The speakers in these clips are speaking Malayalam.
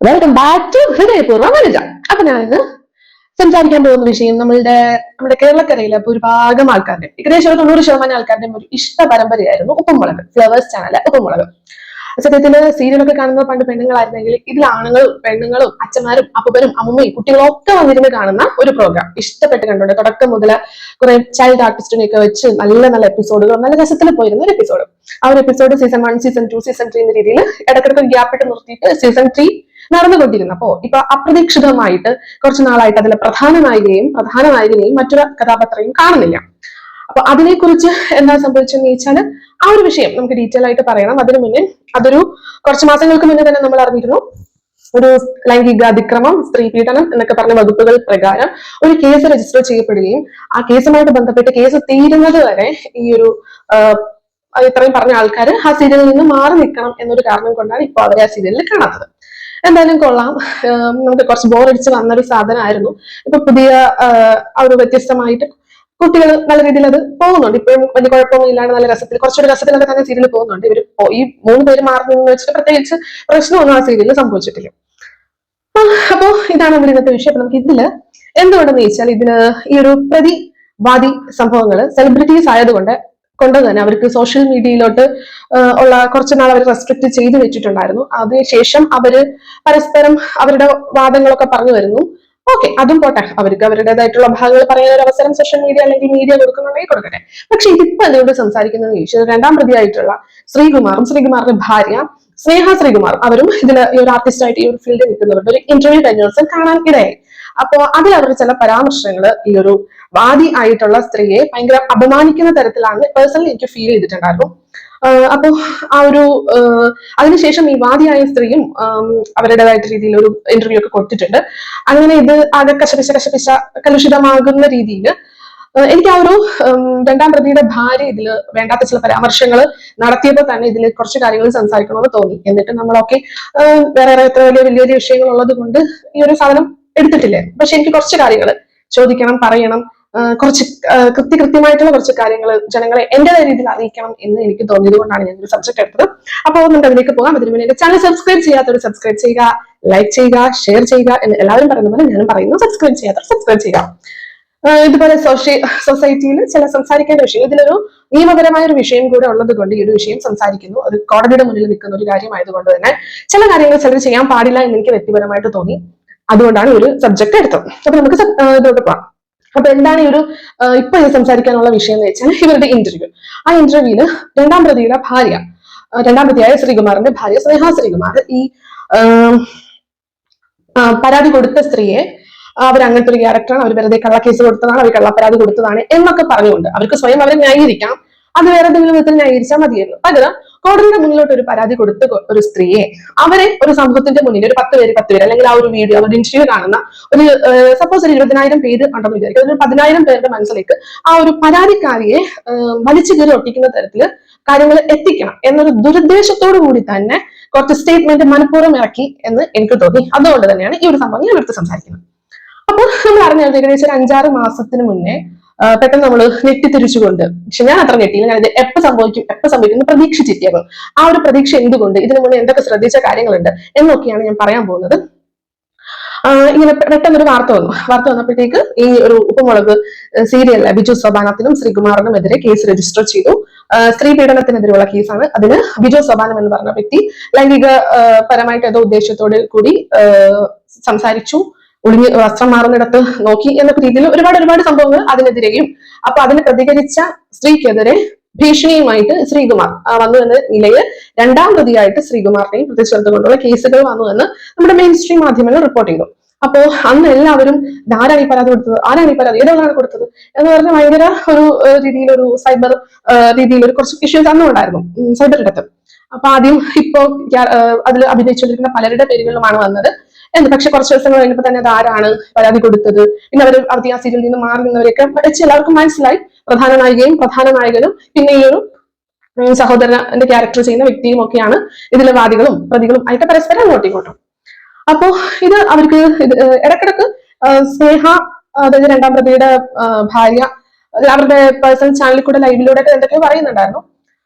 വെൽക്കം ബാക്ക് ടു ഹൃദയപൂർവ്വ വനിത. അപ്പൊ ഞാനിന്ന് സംസാരിക്കാൻ പോകുന്ന വിഷയം നമ്മുടെ കേരളക്കരയിലെ ഭൂരിഭാഗം ആൾക്കാരുടെ, ഏകദേശം 90% ആൾക്കാരുടെ ഒരു ഇഷ്ട പരമ്പരയായിരുന്നു ഉപ്പുമുളക്. ഫ്ലവേഴ്സ് ചാനല് ഉപ്പുമുളക്. സത്യത്തില് സീരിയലൊക്കെ കാണുന്ന പണ്ട് പെണ്ണുങ്ങളായിരുന്നെങ്കിൽ ഇതിൽ ആണുങ്ങളും പെണ്ണുങ്ങളും അച്ഛന്മാരും അപ്പനും അമ്മയും കുട്ടികളും ഒക്കെ വന്നിരുന്ന് കാണുന്ന ഒരു പ്രോഗ്രാം ഇഷ്ടപ്പെട്ട് കണ്ടുകൊണ്ട് തുടക്കം മുതൽ കുറെ ചൈൽഡ് ആർട്ടിസ്റ്റിനെയൊക്കെ വെച്ച് നല്ല നല്ല എപ്പിസോഡുകൾ നല്ല രസത്തിൽ പോയിരുന്ന ഒരു എപ്പിസോഡ്. ആ ഒരു എപ്പിസോഡ് സീസൺ 1, സീസൺ 2, സീസൺ 3 എന്ന രീതിയിൽ ഇടക്കിടക്ക് ഗ്യാപ്പിട്ട് നിർത്തിയിട്ട് സീസൺ 3 നടന്നുകൊണ്ടിരുന്നപ്പോ ഇപ്പൊ അപ്രതീക്ഷിതമായിട്ട് കുറച്ചു നാളായിട്ട് അതിലെ പ്രധാന നായകനെയും മറ്റൊരു കഥാപാത്രയും കാണുന്നില്ല. അപ്പൊ അതിനെക്കുറിച്ച് എന്താ സംഭവിച്ചെന്ന് ചോദിച്ചാല് ആ ഒരു വിഷയം നമുക്ക് ഡീറ്റെയിൽ ആയിട്ട് പറയണം. അതിനു മുന്നേ അതൊരു കുറച്ച് മാസങ്ങൾക്ക് മുന്നേ തന്നെ നമ്മൾ അറിഞ്ഞിരുന്നു. ഒരു ലൈംഗിക അതിക്രമം, സ്ത്രീ പീഡനം എന്നൊക്കെ പറഞ്ഞ വകുപ്പുകൾ പ്രകാരം ഒരു കേസ് രജിസ്റ്റർ ചെയ്യപ്പെടുകയും ആ കേസുമായിട്ട് ബന്ധപ്പെട്ട് കേസ് തീരുന്നത് വരെ ഈ ഒരു ഇത്രയും പറഞ്ഞ ആൾക്കാർ ആ സീരിയലിൽ നിന്ന് മാറി നിൽക്കണം എന്നൊരു കാരണം കൊണ്ടാണ് ഇപ്പോൾ അവരെ ആ സീരിയലിൽ കാണാത്തത്. എന്തായാലും കൊള്ളാം. നമുക്ക് കുറച്ച് ബോറടിച്ച് വന്നൊരു സാധനമായിരുന്നു. ഇപ്പൊ പുതിയ ആ ഒരു വ്യത്യസ്തമായിട്ട് കുട്ടികൾ നല്ല രീതിയിൽ അത് പോകുന്നുണ്ട്. ഇപ്പോഴും വലിയ കുഴപ്പമൊന്നും ഇല്ലാണ്ട് നല്ല രസത്തിൽ, കുറച്ചുകൂടി രസത്തിലൊക്കെ തന്നെ സീരിയൽ പോകുന്നുണ്ട്. ഇവർ ഈ 3 പേര് മാറുന്നു വെച്ചിട്ട് പ്രത്യേകിച്ച് പ്രശ്നമൊന്നും ആ സീരിയലിൽ സംഭവിച്ചിട്ടില്ല. അപ്പോ ഇതാണ് നമ്മുടെ ഇന്നത്തെ വിഷയം. അപ്പൊ നമുക്ക് ഇതില് എന്തുകൊണ്ടെന്ന് ചോദിച്ചാൽ ഇതില് ഈ ഒരു പ്രതിവാദി സംഭവങ്ങള് സെലിബ്രിറ്റീസ് ആയതുകൊണ്ട് തന്നെ അവർക്ക് സോഷ്യൽ മീഡിയയിലോട്ട് ഉള്ള കുറച്ച് നാൾ അവർ റെസ്ട്രിക്ട് ചെയ്ത് വെച്ചിട്ടുണ്ടായിരുന്നു. അതിനുശേഷം അവര് പരസ്പരം അവരുടെ വാദങ്ങളൊക്കെ പറഞ്ഞു വരുന്നു. ഓക്കെ, അതും പോട്ടെ, അവർക്ക് അവരുടേതായിട്ടുള്ള ഭാഗങ്ങൾ പറയാൻ ഒരു അവസരം സോഷ്യൽ മീഡിയ അല്ലെങ്കിൽ മീഡിയ കൊടുക്കുന്നുണ്ടെങ്കിൽ കൊടുക്കട്ടെ. പക്ഷെ ഇതിപ്പോ എന്നോട് സംസാരിക്കുന്നത് ചോദിച്ചാൽ രണ്ടാം പ്രതിയായിട്ടുള്ള ശ്രീകുമാറിന്റെ ഭാര്യ സ്നേഹ ശ്രീകുമാർ, അവരും ഇതില് ഈ ഒരു ആർട്ടിസ്റ്റ് ആയിട്ട് ഈ ഒരു ഫീൽഡിൽ നിൽക്കുന്നവരുടെ ഒരു ഇന്റർവ്യൂ കഴിഞ്ഞ ദിവസം കാണാൻ ഇടയായി. അപ്പോ അതിൽ അവർ ചില പരാമർശങ്ങൾ ഈ ഒരു വാദി ആയിട്ടുള്ള സ്ത്രീയെ ഭയങ്കര അപമാനിക്കുന്ന തരത്തിലാണ് പേഴ്സണലി എനിക്ക് ഫീൽ ചെയ്തിട്ടുണ്ടായിരുന്നു. അപ്പോ ആ ഒരു അതിനുശേഷം ഈ വാദിയായ സ്ത്രീയും അവരുടേതായിട്ട് രീതിയിൽ ഒരു ഇന്റർവ്യൂ ഒക്കെ കൊടുത്തിട്ടുണ്ട്. അങ്ങനെ ഇത് ആകെ കശപിശ കലുഷിതമാകുന്ന രീതിയിൽ എനിക്ക് ആ ഒരു രണ്ടാം പ്രതിയുടെ ഭാര്യ ഇതില് വേണ്ടാത്ത ചില പരാമർശങ്ങൾ നടത്തിയപ്പോൾ തന്നെ ഇതിൽ കുറച്ച് കാര്യങ്ങൾ സംസാരിക്കണമെന്ന് തോന്നി. എന്നിട്ട് നമ്മളൊക്കെ വേറെ എത്ര വലിയ വിഷയങ്ങൾ ഉള്ളത് കൊണ്ട് ഈ ഒരു സാധനം എടുത്തിട്ടില്ലേ. പക്ഷെ എനിക്ക് കുറച്ച് കാര്യങ്ങൾ ചോദിക്കണം, പറയണം, കുറച്ച് കൃത്യമായിട്ടുള്ള കുറച്ച് കാര്യങ്ങൾ ജനങ്ങളെ എന്റേതായ രീതിയിൽ അറിയിക്കണം എന്ന് എനിക്ക് തോന്നിയത് കൊണ്ടാണ് ഞാൻ ഒരു സബ്ജക്ട് എടുത്തത്. അപ്പോൾ നമുക്ക് അതിലേക്ക് പോകാം. അതിന് മുന്നേ ചാനൽ സബ്സ്ക്രൈബ് ചെയ്യാത്തവർ സബ്സ്ക്രൈബ് ചെയ്യുക, ലൈക്ക് ചെയ്യുക, ഷെയർ ചെയ്യുക എന്ന് എല്ലാവരും പറയുന്ന പോലെ ഞാനും പറയുന്നു. സബ്സ്ക്രൈബ് ചെയ്യാത്തവർ സബ്സ്ക്രൈബ് ചെയ്യുക. ഇതുപോലെ സൊസൈറ്റിയിൽ ചില സംസാരിക്കേണ്ട വിഷയം, ഇതിലൊരു നിയമപരമായ ഒരു വിഷയം കൂടെ ഉള്ളത് കൊണ്ട് ഈ ഒരു വിഷയം സംസാരിക്കുന്നു. അത് കോടതിയുടെ മുന്നിൽ നിൽക്കുന്ന ഒരു കാര്യമായതുകൊണ്ട് തന്നെ ചില കാര്യങ്ങൾ ചിലർ ചെയ്യാൻ പാടില്ല എന്ന് എനിക്ക് വ്യക്തിപരമായിട്ട് തോന്നി. അതുകൊണ്ടാണ് ഒരു സബ്ജക്ട് എടുത്തത്. അപ്പൊ നമുക്ക് ഇതോട്ട് പോവാം. അപ്പൊ എന്താണ് ഈ ഒരു ഇപ്പൊ സംസാരിക്കാനുള്ള വിഷയം എന്ന് വെച്ചാൽ ഇവരുടെ ഇന്റർവ്യൂ. ആ ഇന്റർവ്യൂവില് രണ്ടാം പ്രതിയായ ശ്രീകുമാറിന്റെ ഭാര്യ സ്നേഹ ശ്രീകുമാർ ഈ പരാതി കൊടുത്ത സ്ത്രീയെ അവർ അങ്ങനത്തെ ഒരു ക്യാരക്ടറാണ്, അവർ വെറുതെ കള്ളക്കേസ് കൊടുത്തതാണ്, അവർ കള്ളപ്പരാതി കൊടുത്തതാണ് എന്നൊക്കെ പറഞ്ഞുകൊണ്ട് അവർക്ക് സ്വയം അവരെ ന്യായീകരിക്കാം. അത് വേറെ എന്തെങ്കിലും വിധത്തിൽ ന്യായീകരിച്ചാൽ മതിയായിരുന്നു. പകരം കോടതിയുടെ മുന്നിലോട്ട് ഒരു പരാതി കൊടുത്ത ഒരു സ്ത്രീയെ അവരെ ഒരു സമൂഹത്തിന്റെ മുന്നിൽ ഒരു 10 പേര് അല്ലെങ്കിൽ ആ ഒരു വീഡിയോ അവരുടെ ഇന്റർവ്യൂ കാണുന്ന ഒരു സപ്പോസ് ഒരു 20,000 പേര് ഉണ്ടെന്ന് വിചാരിക്കും. ഒരു 10,000 പേരുടെ മനസ്സിലേക്ക് ആ ഒരു പരാതിക്കാരിയെ വലിച്ചു കയറി ഒട്ടിക്കുന്ന തരത്തിൽ കാര്യങ്ങൾ എത്തിക്കണം എന്നൊരു ദുരുദ്ദേശത്തോടു കൂടി തന്നെ കുറച്ച് സ്റ്റേറ്റ്മെന്റ് മനഃപൂർവ്വം ഇറക്കി എന്ന് എനിക്ക് തോന്നി. അതുകൊണ്ട് തന്നെയാണ് ഈ ഒരു സംഭവം ഞാൻ എടുത്ത് സംസാരിക്കുന്നത്. അപ്പോൾ നമ്മൾ അറിഞ്ഞത് ഏകദേശം ഒരു 5-6 മാസത്തിന് മുന്നേ പെട്ടെന്ന് നമ്മൾ ഞെട്ടിത്തിരിച്ചുകൊണ്ട്, പക്ഷെ ഞാൻ അത്ര ഞെട്ടിയില്ല, ഞാനിത് എപ്പോ സംഭവിക്കും പ്രതീക്ഷിച്ചിരിക്കുന്നു. ആ ഒരു പ്രതീക്ഷ എന്തുകൊണ്ട്, ഇതിനു മുന്നേ എന്തൊക്കെ ശ്രദ്ധിച്ച കാര്യങ്ങളുണ്ട് എന്നൊക്കെയാണ് ഞാൻ പറയാൻ പോകുന്നത്. ഇങ്ങനെ പെട്ടെന്നൊരു വാർത്ത വന്നപ്പോഴത്തേക്ക് ഈ ഒരു ഉപ്പുമുളക് സീരിയലിലെ ബിജു സോപാനത്തിനും ശ്രീകുമാറിനും എതിരെ കേസ് രജിസ്റ്റർ ചെയ്തു. സ്ത്രീ പീഡനത്തിനെതിരെയുള്ള കേസാണ്. അതിന് ബിജു സോപാനം എന്ന് പറഞ്ഞ വ്യക്തി ലൈംഗിക പരമായിട്ട് ഏതോ ഉദ്ദേശത്തോട് കൂടി സംസാരിച്ചു, ഒളിഞ്ഞ് വസ്ത്രം മാറുന്നിടത്ത് നോക്കി എന്നൊക്കെ രീതിയിൽ ഒരുപാട് സംഭവങ്ങൾ അതിനെതിരെയും. അപ്പൊ അതിന് പ്രതികരിച്ച സ്ത്രീക്കെതിരെ ഭീഷണിയുമായിട്ട് ശ്രീകുമാർ വന്നു എന്ന നിലയിൽ രണ്ടാം പ്രതിയായിട്ട് ശ്രീകുമാറിനെയും പ്രതി ചേർത്തുകൊണ്ടുള്ള കേസുകൾ വന്നു എന്ന് നമ്മുടെ മെയിൻ സ്ട്രീം മാധ്യമങ്ങൾ റിപ്പോർട്ട് ചെയ്തു. അപ്പോ അന്ന് എല്ലാവരും ആരാണ് ഈ പരാതി കൊടുത്തത്, ഏതാണ് കൊടുത്തത് എന്ന് പറഞ്ഞ ഭയങ്കര ഒരു രീതിയിലൊരു സൈബർ രീതിയിൽ ഒരു കുറച്ച് ഇഷ്യൂസ് അന്നും ഉണ്ടായിരുന്നു സൈബറിനകത്ത്. അപ്പൊ ആദ്യം ഇപ്പോ അതിൽ അഭിനയിച്ചുകൊണ്ടിരിക്കുന്ന പലരുടെ പേരുകളിലുമാണ് വന്നത്. പക്ഷെ കുറച്ച് ദിവസങ്ങൾ കഴിഞ്ഞപ്പോൾ തന്നെ അത് ആരാണ് പരാതി കൊടുത്തത്, പിന്നെ അവർ ആ സീരിയലിൽ നിന്ന് മാറി നിന്നവരെയൊക്കെ വെച്ച് എല്ലാവർക്കും മനസ്സിലായി. പ്രധാന നായികയും പ്രധാന നായകനും പിന്നെ ഈ ഒരു സഹോദരന്റെ ക്യാരക്ടർ ചെയ്യുന്ന വ്യക്തിയും ഒക്കെയാണ് ഇതിലെ വാദികളും പ്രതികളും ആയിട്ട് പരസ്പരം അങ്ങോട്ടും ഇങ്ങോട്ടും. അപ്പോ ഇത് അവർക്ക് ഇടക്കിടക്ക് സ്നേഹ, അതായത് രണ്ടാം പ്രതിയുടെ ഭാര്യ, അവരുടെ പേഴ്സണൽ ചാനലിൽ കൂടെ ലൈവിലൂടെ എന്തൊക്കെയോ പറയുന്നുണ്ടായിരുന്നു.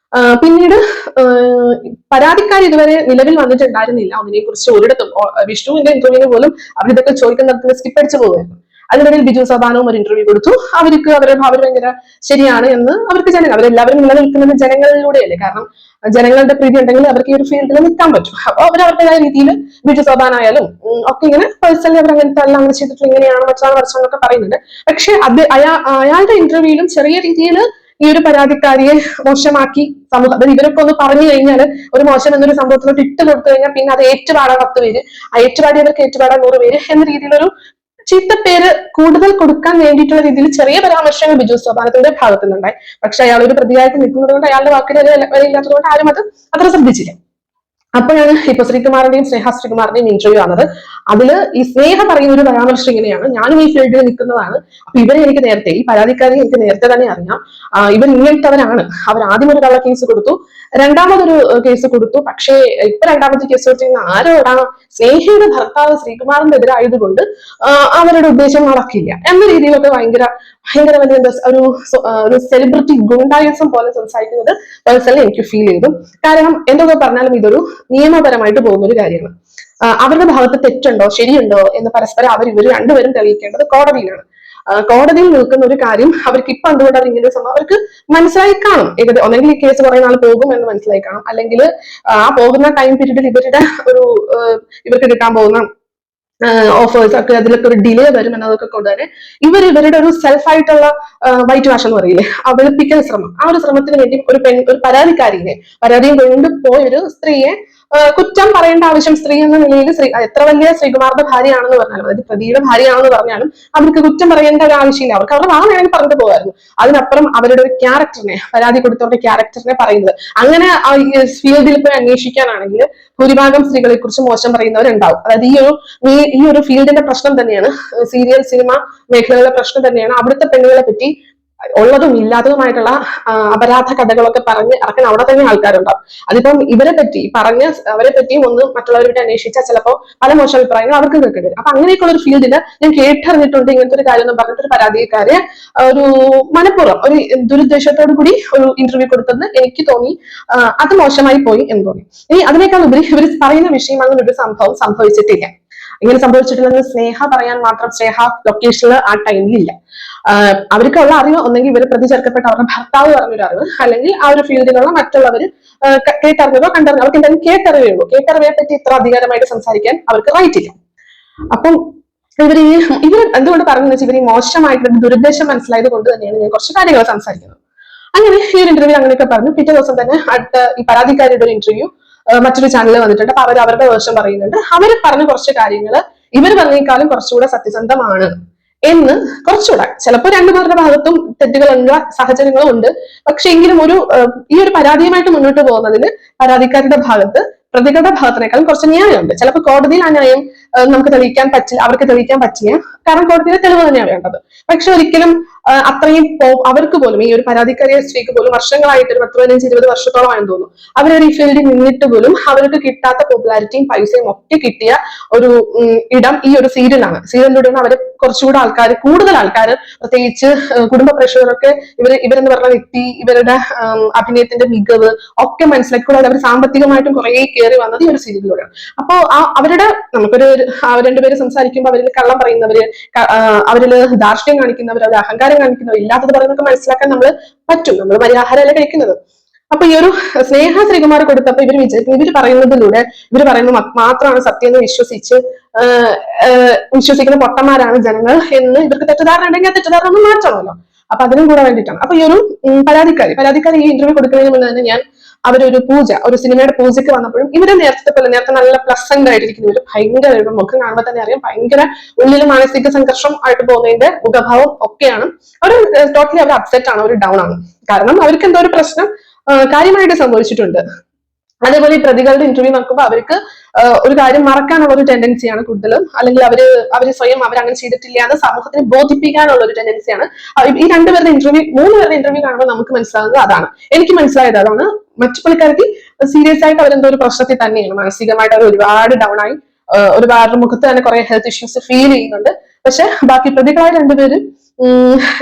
പിന്നീട് പരാതിക്കാർ ഇതുവരെ നിലവിൽ വന്നിട്ടുണ്ടായിരുന്നില്ല ഒന്നിനെ കുറിച്ച് ഒരിടത്തും. വിഷ്ണുവിന്റെ ഇന്റർവ്യൂവിന് പോലും അവരിതൊക്കെ ചോദിക്കുന്ന സ്കിപ്പ് അടിച്ചു പോകുമായിരുന്നു. അതിനിടയിൽ ബിജു സബാനവും ഒരു ഇന്റർവ്യൂ കൊടുത്തു. അവർക്ക് അവരുടെ ഭാവന ഭയങ്കര ശരിയാണ് എന്ന് അവർക്ക് അവരെല്ലാവരും നിലനിൽക്കുന്നത് ജനങ്ങളിലൂടെയല്ലേ. കാരണം ജനങ്ങളുടെ പ്രീതി ഉണ്ടെങ്കിൽ അവർക്ക് ഈ ഒരു ഫീൽഡിൽ നിൽക്കാൻ പറ്റും. അപ്പൊ അവരവരുടേതായ രീതിയിൽ ബിജു സബാനായാലും ഒക്കെ ഇങ്ങനെ പേഴ്സണലി അവർ അങ്ങനത്തെ എല്ലാം അങ്ങനെ ചെയ്തിട്ട് ഇങ്ങനെയാണ് മറ്റാണ് പറയുന്നുണ്ട്. പക്ഷെ അയാളുടെ ഇന്റർവ്യൂവിലും ചെറിയ രീതിയിൽ ഈ ഒരു പരാതിക്കാരിയെ മോശമാക്കി സമൂഹം, അതായത് ഇവരൊക്കെ ഒന്ന് പറഞ്ഞു കഴിഞ്ഞാൽ ഒരു മോശം എന്നൊരു സംഭവത്തിലോട്ട് ഇട്ട് കൊടുത്തു കഴിഞ്ഞാൽ പിന്നെ അത് ഏറ്റുപാടാൻ 10 പേര്, ഏറ്റുപാടിയവർക്ക് ഏറ്റുപാടാൻ 100 പേര് എന്ന രീതിയിലൊരു ചീത്തപ്പേര് കൂടുതൽ കൊടുക്കാൻ വേണ്ടിയിട്ടുള്ള രീതിയിൽ ചെറിയ പരാമർശങ്ങൾ ബിജു സോപാനത്തിന്റെ ഭാഗത്തു നിന്നുണ്ടായി. പക്ഷെ അയാൾ ഒരു പ്രതിയായിട്ട് നിൽക്കുന്നത് കൊണ്ട് അയാളുടെ വാക്കിന് വിലയില്ലാത്തത് കൊണ്ട് ആരും അത് അത്ര ശ്രദ്ധിച്ചില്ല. അപ്പോഴാണ് ഇപ്പൊ ശ്രീകുമാറിന്റെയും സ്നേഹ ശ്രീകുമാറിന്റെയും ഇന്റർവ്യൂ ആണത്. അതില് ഈ സ്നേഹ പറയുന്ന ഒരു പരാമർശം ഇങ്ങനെയാണ്: ഞാനും ഈ ഫീൽഡിൽ നിൽക്കുന്നതാണ്, അപ്പൊ ഇവരെ എനിക്ക് നേരത്തെ, ഈ പരാതിക്കാരെ എനിക്ക് നേരത്തെ തന്നെ അറിയാം, ഇവർ ഇങ്ങനത്തവരാണ്. അവർ ആദ്യം ഒരു കള്ള കേസ് കൊടുത്തു, രണ്ടാമതൊരു കേസ് കൊടുത്തു. പക്ഷേ ഇപ്പൊ രണ്ടാമത്തെ കേസ് കൊടുത്തിരുന്ന ആരോടാണ്? സ്നേഹയുടെ ഭർത്താവ് ശ്രീകുമാറിന്റെ എതിരായതുകൊണ്ട് അവരുടെ ഉദ്ദേശം നടക്കില്ല എന്ന രീതിയിലൊക്കെ ഭയങ്കര വലിയ ഒരു സെലിബ്രിറ്റി ഗുണ്ടായുസം പോലെ സംസാരിക്കുന്നത് പേഴ്സണലി എനിക്ക് ഫീൽ ചെയ്തു. കാരണം എന്തൊക്കെ പറഞ്ഞാലും ഇതൊരു നിയമപരമായിട്ട് പോകുന്ന ഒരു കാര്യമാണ്. അവരുടെ ഭാഗത്ത് തെറ്റുണ്ടോ ശരിയുണ്ടോ എന്ന് പരസ്പരം ഇവർ രണ്ടുപേരും തെളിയിക്കേണ്ടത് കോടതിയിലാണ്. കോടതിയിൽ നിൽക്കുന്ന ഒരു കാര്യം അവർക്ക് ഇപ്പൊ എന്തുകൊണ്ടാണ് ഇങ്ങനെ സംഭവം അവർക്ക് മനസ്സിലായി കാണും. ഒന്നെങ്കിൽ ഈ കേസ് കുറെ നാൾ പോകും എന്ന് മനസ്സിലായി കാണും, അല്ലെങ്കിൽ ആ പോകുന്ന ടൈം പീരീഡിൽ ഇവർക്ക് കിട്ടാൻ പോകുന്ന ഓഫേഴ്സ് ഒക്കെ അതിലൊക്കെ ഒരു ഡിലേ വരും എന്നതൊക്കെ കൊണ്ട് തന്നെ ഇവരുടെ ഒരു സെൽഫായിട്ടുള്ള വൈറ്റ് വാഷ് എന്ന് പറയില്ലേ, വെളുപ്പിക്കൽ ശ്രമം, ആ ഒരു ശ്രമത്തിന് വേണ്ടി ഒരു പരാതിയും കൊണ്ട് പോയൊരു സ്ത്രീയെ കുറ്റം പറയേണ്ട ആവശ്യം, സ്ത്രീ എന്ന നിലയിൽ എത്ര വലിയ ശ്രീകുമാറിന്റെ ഭാര്യയാണെന്ന് പറഞ്ഞാലും, അതായത് പ്രതിയുടെ ഭാര്യയാണെന്ന് പറഞ്ഞാലും അവർക്ക് കുറ്റം പറയേണ്ട ഒരു ആവശ്യമില്ല. അവർക്ക് അവരുടെ വേണമെങ്കിൽ പറഞ്ഞിട്ട് പോകായിരുന്നു. അതിനപ്പുറം അവരുടെ ഒരു ക്യാരക്ടറിനെ, പരാതി കൊടുത്തവരുടെ ക്യാരക്ടറിനെ പറയുന്നത്. അങ്ങനെ ഫീൽഡിൽ പോയി അന്വേഷിക്കാനാണെങ്കിൽ ഭൂരിഭാഗം സ്ത്രീകളെ കുറിച്ച് മോശം പറയുന്നവരുണ്ടാവും. അതായത് ഈ ഒരു ഫീൽഡിന്റെ പ്രശ്നം തന്നെയാണ്, സീരിയൽ സിനിമ മേഖലകളുടെ പ്രശ്നം തന്നെയാണ്. അവിടുത്തെ പെണ്ണുകളെ പറ്റി ഉള്ളതും ഇല്ലാത്തതുമായിട്ടുള്ള അപരാധ കഥകളൊക്കെ പറഞ്ഞ് ഇറക്കാൻ അവിടെ തന്നെ ആൾക്കാരുണ്ടാവും. അതിപ്പം അവരെ പറ്റിയും ഒന്ന് മറ്റുള്ളവരുടെ അന്വേഷിച്ചാൽ ചിലപ്പോൾ പല മോശം അഭിപ്രായങ്ങൾ അവർക്ക് കേൾക്കേണ്ടി വരും. അപ്പൊ അങ്ങനെയൊക്കെയുള്ള ഒരു ഫീൽഡിൽ ഞാൻ കേട്ടറിഞ്ഞിട്ടുണ്ട് ഇങ്ങനത്തെ ഒരു കാര്യം എന്ന് പറഞ്ഞിട്ട് ഒരു പരാതിക്കാരെ ഒരു മനഃപൂർവ്വം ഒരു ദുരുദ്ദേശത്തോടു കൂടി ഒരു ഇന്റർവ്യൂ കൊടുത്തെന്ന് എനിക്ക് തോന്നി. അത് മോശമായി പോയി എന്ന് തോന്നി. ഇനി അതിനേക്കാൾ ഉപരി ഇവർ പറയുന്ന വിഷയം അങ്ങനെ ഒരു സംഭവം സംഭവിച്ചിട്ടില്ല. ഇങ്ങനെ സംഭവിച്ചിട്ടില്ലെന്ന് സ്നേഹ പറയാൻ മാത്രം സ്നേഹ ലൊക്കേഷനിൽ ആ ടൈമിലില്ല. അവർക്കുള്ള അറിവ് ഒന്നെങ്കിൽ ഇവർ പ്രതി ചേർക്കപ്പെട്ട അവരുടെ ഭർത്താവ് പറഞ്ഞൊരു അറിവ്, അല്ലെങ്കിൽ ആ ഒരു ഫീൽഡിലുള്ള മറ്റുള്ളവര് കേട്ടറിഞ്ഞതോ കണ്ടറിഞ്ഞോ, അവർക്ക് എന്തായാലും കേട്ടറിവേ ഉള്ളൂ. കേട്ടറിവയെ പറ്റി ഇത്ര അധികാരമായിട്ട് സംസാരിക്കാൻ അവർക്ക് റൈറ്റ് ഇല്ല. അപ്പം ഇവർ എന്തുകൊണ്ട് പറഞ്ഞു വെച്ചാൽ ഇവർ ഈ മോശമായിട്ടുള്ള ദുരുദ്ദേശം മനസ്സിലായത് കൊണ്ട് തന്നെയാണ് ഞാൻ കുറച്ച് കാര്യങ്ങൾ സംസാരിക്കുന്നത്. അങ്ങനെ ഈ ഒരു ഇന്റർവ്യൂ അങ്ങനെയൊക്കെ പറഞ്ഞു. പിറ്റേ ദിവസം തന്നെ അടുത്ത ഈ പരാതിക്കാരുടെ ഒരു ഇന്റർവ്യൂ മറ്റൊരു ചാനലിൽ വന്നിട്ടുണ്ട്. അപ്പൊ അവരുടെ വേർഷൻ പറയുന്നുണ്ട്. അവർ പറഞ്ഞ കുറച്ച് കാര്യങ്ങൾ ഇവർ പറഞ്ഞേക്കാളും കുറച്ചുകൂടെ സത്യസന്ധമാണ് എന്ന്, കുറച്ചുകൂടെ ചിലപ്പോൾ രണ്ടുപേരുടെ ഭാഗത്തും തെറ്റുകളുള്ള സാഹചര്യങ്ങളും ഉണ്ട്. പക്ഷെ എങ്കിലും ഈ ഒരു പരാതിയുമായിട്ട് മുന്നോട്ട് പോകുന്നതിൽ പരാതിക്കാരുടെ ഭാഗത്ത് പ്രതികളുടെ ഭാഗത്തിനേക്കാളും കുറച്ച് ന്യായമുണ്ട്. ചിലപ്പോൾ കോടതിയിൽ ആ ന്യായം അവർക്ക് തെളിയിക്കാൻ പറ്റില്ല. കാരണം കോടതിയിലെ തെളിവ് തന്നെയാണ് വേണ്ടത്. പക്ഷെ ഒരിക്കലും അത്രയും അവർക്ക് പോലും, ഈ ഒരു പരാതിക്കാരിയ സ്ത്രീക്ക് പോലും വർഷങ്ങളായിട്ട് ഒരു 10-15-20 വർഷത്തോളമായെന്ന് തോന്നുന്നു അവരൊരു ഈ ഫീൽഡിൽ നിന്നിട്ട് പോലും അവർക്ക് കിട്ടാത്ത പോപ്പുലാരിറ്റിയും പൈസയും ഒക്കെ കിട്ടിയ ഒരു ഇടം ഈ ഒരു സീരിയലാണ്. സീരിയലിലൂടെയാണ് അവര് കുറച്ചുകൂടെ കൂടുതൽ ആൾക്കാർ, പ്രത്യേകിച്ച് കുടുംബ പ്രേക്ഷകരൊക്കെ ഇവരെന്ന് പറഞ്ഞ വ്യക്തി, ഇവരുടെ അഭിനയത്തിന്റെ മികവ് ഒക്കെ മനസ്സിലാക്കിക്കൂടാതെ അവർ സാമ്പത്തികമായിട്ടും കുറെ കയറി വന്നത് ഈ ഒരു സീരിയലിലൂടെയാണ്. അപ്പോ നമുക്കൊരു രണ്ടുപേര് സംസാരിക്കുമ്പോൾ അവരിൽ കള്ളം പറയുന്നവര്, അവരില് ധാർഷ്ട്യം കാണിക്കുന്നവർ, അവര് അഹങ്കാരം കാണിക്കുന്നവർ, ഇല്ലാത്തത് പറയുന്നതൊക്കെ മനസ്സിലാക്കാൻ പറ്റും. നമ്മൾ മര്യാദയല്ലേ കഴിക്കുന്നത്. അപ്പൊ ഈ ഒരു സ്നേഹ ശ്രീകുമാർ കൊടുത്തപ്പോ ഇവർ പറയുന്നതിലൂടെ ഇവർ പറയുന്നത് മാത്രമാണ് സത്യം എന്ന് വിശ്വസിക്കുന്ന പൊട്ടന്മാരാണ് ജനങ്ങൾ എന്ന് ഇവർക്ക് തെറ്റിദ്ധാരണ ഉണ്ടെങ്കിൽ ആ തെറ്റിദ്ധാരണ ഒന്ന് മാറ്റണമല്ലോ. അപ്പൊ അതിനും കൂടെ വേണ്ടിയിട്ടാണ്. അപ്പൊ ഈ ഒരു പരാതിക്കാരി ഈ ഇന്റർവ്യൂ കൊടുക്കുന്നതിന് മുന്നേ തന്നെ ഞാൻ അവരൊരു ഒരു സിനിമയുടെ പൂജയ്ക്ക് വന്നപ്പോഴും ഇവരെ നേരത്തെ നല്ല പ്ലസന്റ് ആയിട്ടിരിക്കുന്നു. ഇവര് ഭയങ്കര മുഖം കാണുമ്പോൾ തന്നെ അറിയാം ഭയങ്കര ഉള്ളിൽ മാനസിക സംഘർഷം ആയിട്ട് പോകുന്നതിന്റെ മുഖഭാവം ഒക്കെയാണ്. അവർ ടോട്ടലി അവർ അപ്സെറ്റ് ആണ്, അവർ ഡൗൺ ആണ്. കാരണം അവർക്ക് എന്തോ ഒരു പ്രശ്നം കാര്യമായിട്ട് സംഭവിച്ചിട്ടുണ്ട്. അതേപോലെ ഈ പ്രതികളുടെ ഇന്റർവ്യൂ നോക്കുമ്പോൾ അവർക്ക് ഒരു കാര്യം മറക്കാനുള്ള ഒരു ടെൻഡൻസിയാണ് കൂടുതലും, അല്ലെങ്കിൽ അവര് സ്വയം അവരങ്ങനെ ചെയ്തിട്ടില്ല എന്ന് സമൂഹത്തിന് ബോധിപ്പിക്കാനുള്ള ഒരു ടെൻഡൻസിയാണ്. ഈ 3 പേരുടെ ഇന്റർവ്യൂ കാണുമ്പോൾ നമുക്ക് മനസ്സിലാകുന്നത് അതാണ്. എനിക്ക് മനസ്സിലായത് അതാണ്. മറ്റു പുള്ളിക്കാർക്ക് സീരിയസ് ആയിട്ട് അവരെന്തോ ഒരു പ്രശ്നത്തിൽ തന്നെയാണ്, മാനസികമായിട്ട് അവർ ഒരുപാട് ഡൗൺ ആയി, ഒരുപാട് മുഖത്ത് തന്നെ കുറെ ഹെൽത്ത് ഇഷ്യൂസ് ഫീൽ ചെയ്യുന്നുണ്ട്. പക്ഷെ ബാക്കി പ്രതികളായ 2 പേര്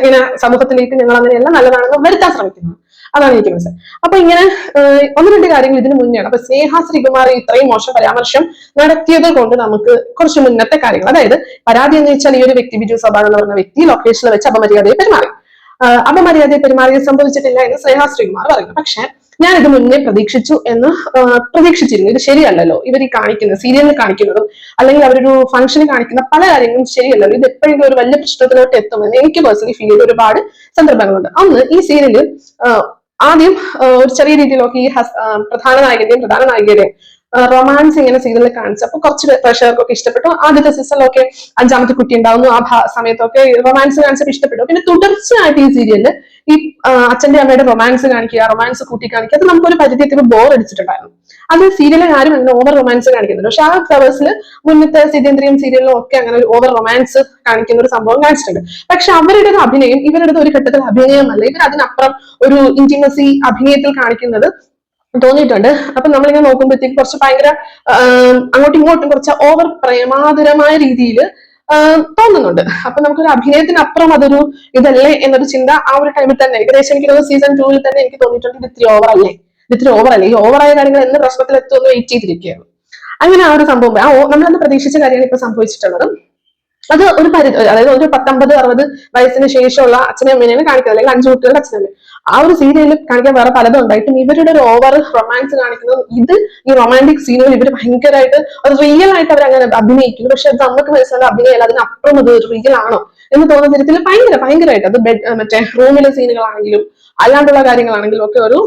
ഇങ്ങനെ സമൂഹത്തിലേക്ക് ഞങ്ങൾ അങ്ങനെയല്ല നല്ലതാണെന്ന് വരുത്താൻ ശ്രമിക്കുന്നത്. അതാണ് എനിക്ക് മനസ്സിലായത്. അപ്പൊ ഇങ്ങനെ ഒന്ന് രണ്ട് കാര്യങ്ങൾ ഇതിന് മുന്നെയാണ്. അപ്പൊ സ്നേഹ ശ്രീകുമാർ ഇത്രയും മോശം പരാമർശം നടത്തിയത് കൊണ്ട് നമുക്ക് കുറച്ച് മുന്നത്തെ കാര്യങ്ങൾ, അതായത് പരാതി എന്ന് വെച്ചാൽ ഈ ഒരു വ്യക്തി ബിജു സബാൻ എന്ന് പറഞ്ഞ വ്യക്തി ലൊക്കേഷനിൽ വെച്ച് അപമര്യാദയെ പെരുമാറി. അപമര്യാദയെ പെരുമാറിയത് സംഭവിച്ചിട്ടില്ല എന്ന് സ്നേഹ ശ്രീകുമാർ പറയുന്നു. പക്ഷെ ഞാൻ ഇത് മുന്നേ പ്രതീക്ഷിച്ചു എന്ന് പ്രതീക്ഷിച്ചിരുന്നു. ഇത് ശരിയല്ലല്ലോ, ഇവർ ഈ കാണിക്കുന്ന സീരിയലിൽ കാണിക്കുന്നതും അല്ലെങ്കിൽ അവരൊരു ഫംഗ്ഷന് കാണിക്കുന്ന പല കാര്യങ്ങളും ശരിയല്ലല്ലോ, ഇത് എപ്പോഴെങ്കിലും ഒരു വലിയ പ്രശ്നത്തിലോട്ട് എത്തുമെന്ന് എനിക്ക് പേഴ്സണലി ഫീൽ ചെയ്ത ഒരുപാട് സന്ദർഭങ്ങളുണ്ട്. അന്ന് ഈ സീരിയല് ആദ്യം ഒരു ചെറിയ രീതിയിലൊക്കെ ഈ പ്രധാന നായികയുടെയും റൊമാൻസ് ഇങ്ങനെ സീരിയലിൽ കാണിച്ചപ്പോൾ കുറച്ച് പ്രേക്ഷകർക്കൊക്കെ ഇഷ്ടപ്പെട്ടു. ആദ്യത്തെ സീസണിലൊക്കെ 5ാമത്തെ കുട്ടി ഉണ്ടാവുന്നു, ആ സമയത്തൊക്കെ റൊമാൻസ് കാണിച്ചപ്പോൾ ഇഷ്ടപ്പെട്ടു. പിന്നെ തുടർച്ചയായിട്ട് ഈ സീരിയലിൽ ഈ അച്ഛന്റെ അമ്മയുടെ റൊമാൻസ് കാണിക്കുക, റൊമാൻസ് കൂട്ടി കാണിക്കുക, അത് നമുക്കൊരു പരിധിക്ക് ബോർ അടിച്ചിട്ടുണ്ടായിരുന്നു. അത് സീരിയലിൽ ആരും അങ്ങനെ ഓവർ റൊമാൻസ് കാണിക്കുന്നുണ്ട്. പക്ഷെ ആ ഫ്ലവേഴ്സിൽ മുന്നത്തെ സിതേന്ദ്രിയം സീരിയലിലും ഒക്കെ അങ്ങനെ ഒരു ഓവർ റൊമാൻസ് കാണിക്കുന്ന ഒരു സംഭവം കാണിച്ചിട്ടുണ്ട്. പക്ഷെ അവരുടെ അഭിനയം ഇവരുടെ ഒരു ഘട്ടത്തിൽ അഭിനയമല്ല, ഇവർ അതിനപ്പുറം ഒരു ഇന്റിമസി അഭിനയത്തിൽ കാണിക്കുന്നത് തോന്നിയിട്ടുണ്ട്. അപ്പൊ നമ്മളിങ്ങനെ നോക്കുമ്പോഴത്തേക്ക് കുറച്ച് ഭയങ്കര അങ്ങോട്ടും ഇങ്ങോട്ടും കുറച്ച് ഓവർ പ്രേമാതുരമായ രീതിയിൽ തോന്നുന്നുണ്ട്. അപ്പൊ നമുക്കൊരു അഭിനയത്തിനപ്പുറം അതൊരു ഇതല്ലേ എന്നൊരു ചിന്ത ആ ഒരു ടൈമിൽ തന്നെ ഏകദേശം എനിക്ക് സീസൺ 2 തന്നെ എനിക്ക് തോന്നിയിട്ടുണ്ട്, ഇത് ഇത്തിരി ഓവറല്ലേ, ഈ ഓവറായ കാര്യങ്ങൾ എന്ന് പ്രശ്നത്തിൽ എത്തുമെന്ന് വെയിറ്റ് ചെയ്തിരിക്കുകയാണ്. അങ്ങനെ ആ ഒരു സംഭവം നമ്മളന്ന് പ്രതീക്ഷിച്ച കാര്യമാണ് ഇപ്പൊ സംഭവിച്ചിട്ടുള്ളത്. അത് ഒരു അതായത് ഒരു 50-60 വയസ്സിന് ശേഷമുള്ള അച്ഛനും അമ്മേനെയാണ് കാണിക്കുന്നത്, അല്ലെങ്കിൽ 5 കുട്ടികളുടെ അച്ഛനമ്മ. ആ ഒരു സീരിയലിൽ കാണിക്കാൻ വേറെ പലതും ഉണ്ടായിട്ടും ഇവരുടെ ഒരു ഓവർ റൊമാൻസ് കാണിക്കുന്നത്, ഇത് ഈ റൊമാൻറ്റിക് സീനുകൾ ഇവർ ഭയങ്കരമായിട്ട് അത് റിയൽ ആയിട്ട് അവർ അങ്ങനെ അഭിനയിക്കുന്നു. പക്ഷെ അത് നമുക്ക് മനസ്സിലാകുന്ന അഭിനയമല്ല, അതിനപ്പുറം അത് റിയൽ ആണോ എന്ന് തോന്നുന്ന തരത്തിൽ ഭയങ്കരമായിട്ട് അത് മറ്റേ റൂമിലെ സീനുകളാണെങ്കിലും അല്ലാണ്ടുള്ള കാര്യങ്ങളാണെങ്കിലും ഒക്കെ ഒരു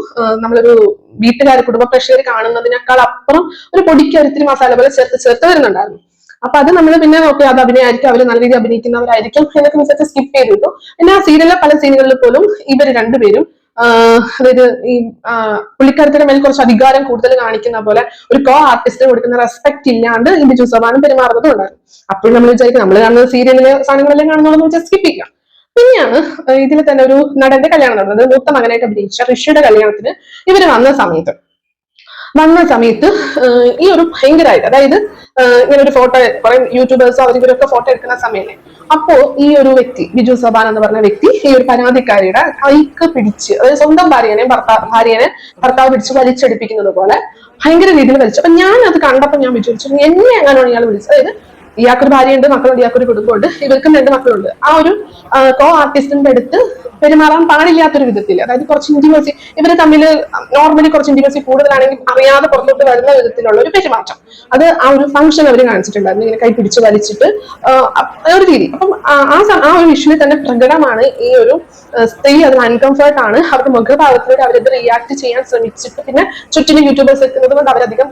നമ്മളൊരു വീട്ടുകാർ കുടുംബ പ്രേക്ഷകർ കാണുന്നതിനേക്കാൾ അപ്പുറം ഒരു പൊടിക്ക് ഒരിത്തിരി മസാല പോലെ ചേർത്ത് വരുന്നുണ്ടായിരുന്നു. അപ്പൊ അത് നമ്മൾ പിന്നെ നോക്കി അത് അഭിനയമായിരിക്കും, അവർ നല്ല രീതിയിൽ അഭിനയിക്കുന്നവരായിരിക്കും എന്നൊക്കെ വിചാരിച്ച് സ്കിപ്പ് ചെയ്തിട്ടു. പിന്നെ ആ സീരിയലിലെ പല സീനുകളിൽ പോലും ഇവർ രണ്ടുപേരും അതായത് ഈ പുള്ളിക്കാരത്തിന്റെ മേൽ കുറച്ച് അധികാരം കൂടുതൽ കാണിക്കുന്ന പോലെ ഒരു കോ ആർട്ടിസ്റ്റിന് കൊടുക്കുന്ന റെസ്പെക്ട് ഇല്ലാണ്ട് ഈ ബിജു സബാനും പെരുമാറുന്നതും ഉണ്ടായിരുന്നു. അപ്പോൾ നമ്മൾ വിചാരിക്കും നമ്മൾ കാണുന്ന സീരിയലിലെ സാധനങ്ങളെല്ലാം കാണുന്നതെന്ന് വെച്ചാൽ സ്കിപ്പ് ചെയ്യാം. പിന്നെയാണ് ഇതിൽ തന്നെ ഒരു നടന്റെ കല്യാണം നടന്നത്. മൂത്ത മകനായിട്ട് അഭിനയിച്ച ഋഷിയുടെ കല്യാണത്തിന് ഇവര് വന്ന സമയത്ത് ഈ ഒരു ഭയങ്കരമായിട്ട്, അതായത് ഇങ്ങനെ ഒരു ഫോട്ടോ കുറെ യൂട്യൂബേഴ്സും അവരിവരൊക്കെ ഫോട്ടോ എടുക്കുന്ന സമയമല്ലേ, അപ്പോ ഈ ഒരു വ്യക്തി ബിജു സബാൻ എന്ന് പറഞ്ഞ വ്യക്തി ഈ ഒരു പരാതിക്കാരിയുടെ കൈക്ക് പിടിച്ച്, അതായത് സ്വന്തം ഭാര്യനെ ഭർത്താവ് പിടിച്ച് വലിച്ചെടുപ്പിക്കുന്നത് പോലെ ഭയങ്കര രീതിയിൽ വലിച്ചു. അപ്പൊ ഞാൻ അത് കണ്ടപ്പോൾ ഞാൻ വിചാരിച്ചു, എന്നെ എങ്ങനെയാണ് ഇയാൾ വിളിച്ചത്. അതായത് ഇയാൾക്കൊരു ഭാര്യയുണ്ട്, മക്കളുണ്ട്, ഇയാൾക്കൊരു കുടുംബമുണ്ട്, ഇവർക്കും 2 മക്കളുണ്ട്. ആ ഒരു കോ ആർട്ടിസ്റ്റിന്റെ അടുത്ത് പെരുമാറാൻ പാടില്ലാത്തൊരു വിധത്തിൽ, അതായത് കുറച്ച് ഇന്റിമസി ഇവര് തമ്മിൽ നോർമലി കുറച്ച് ഇന്റിമസി കൂടുതലാണെങ്കിൽ അറിയാതെ പുറത്തോട്ട് വരുന്ന വിധത്തിലുള്ള ഒരു പെരുമാറ്റം, അത് ആ ഒരു ഫംഗ്ഷൻ അവർ കാണിച്ചിട്ടുണ്ടായിരുന്നു. ഇങ്ങനെ കൈ പിടിച്ച് വലിച്ചിട്ട് ഒരു രീതി. അപ്പം ആ ഒരു വിഷുവിൽ തന്നെ പ്രകടമാണ് ഈ ഒരു സ്ത്രീ അതിൽ അൺകംഫർട്ട് ആണ്. അവരുടെ മുഖഭാവത്തിലൂടെ അവരത് റിയാക്ട് ചെയ്യാൻ ശ്രമിച്ചിട്ട് പിന്നെ ചുറ്റിനും യൂട്യൂബേഴ്സ് എത്തുന്നത് കൊണ്ട് അവരധികം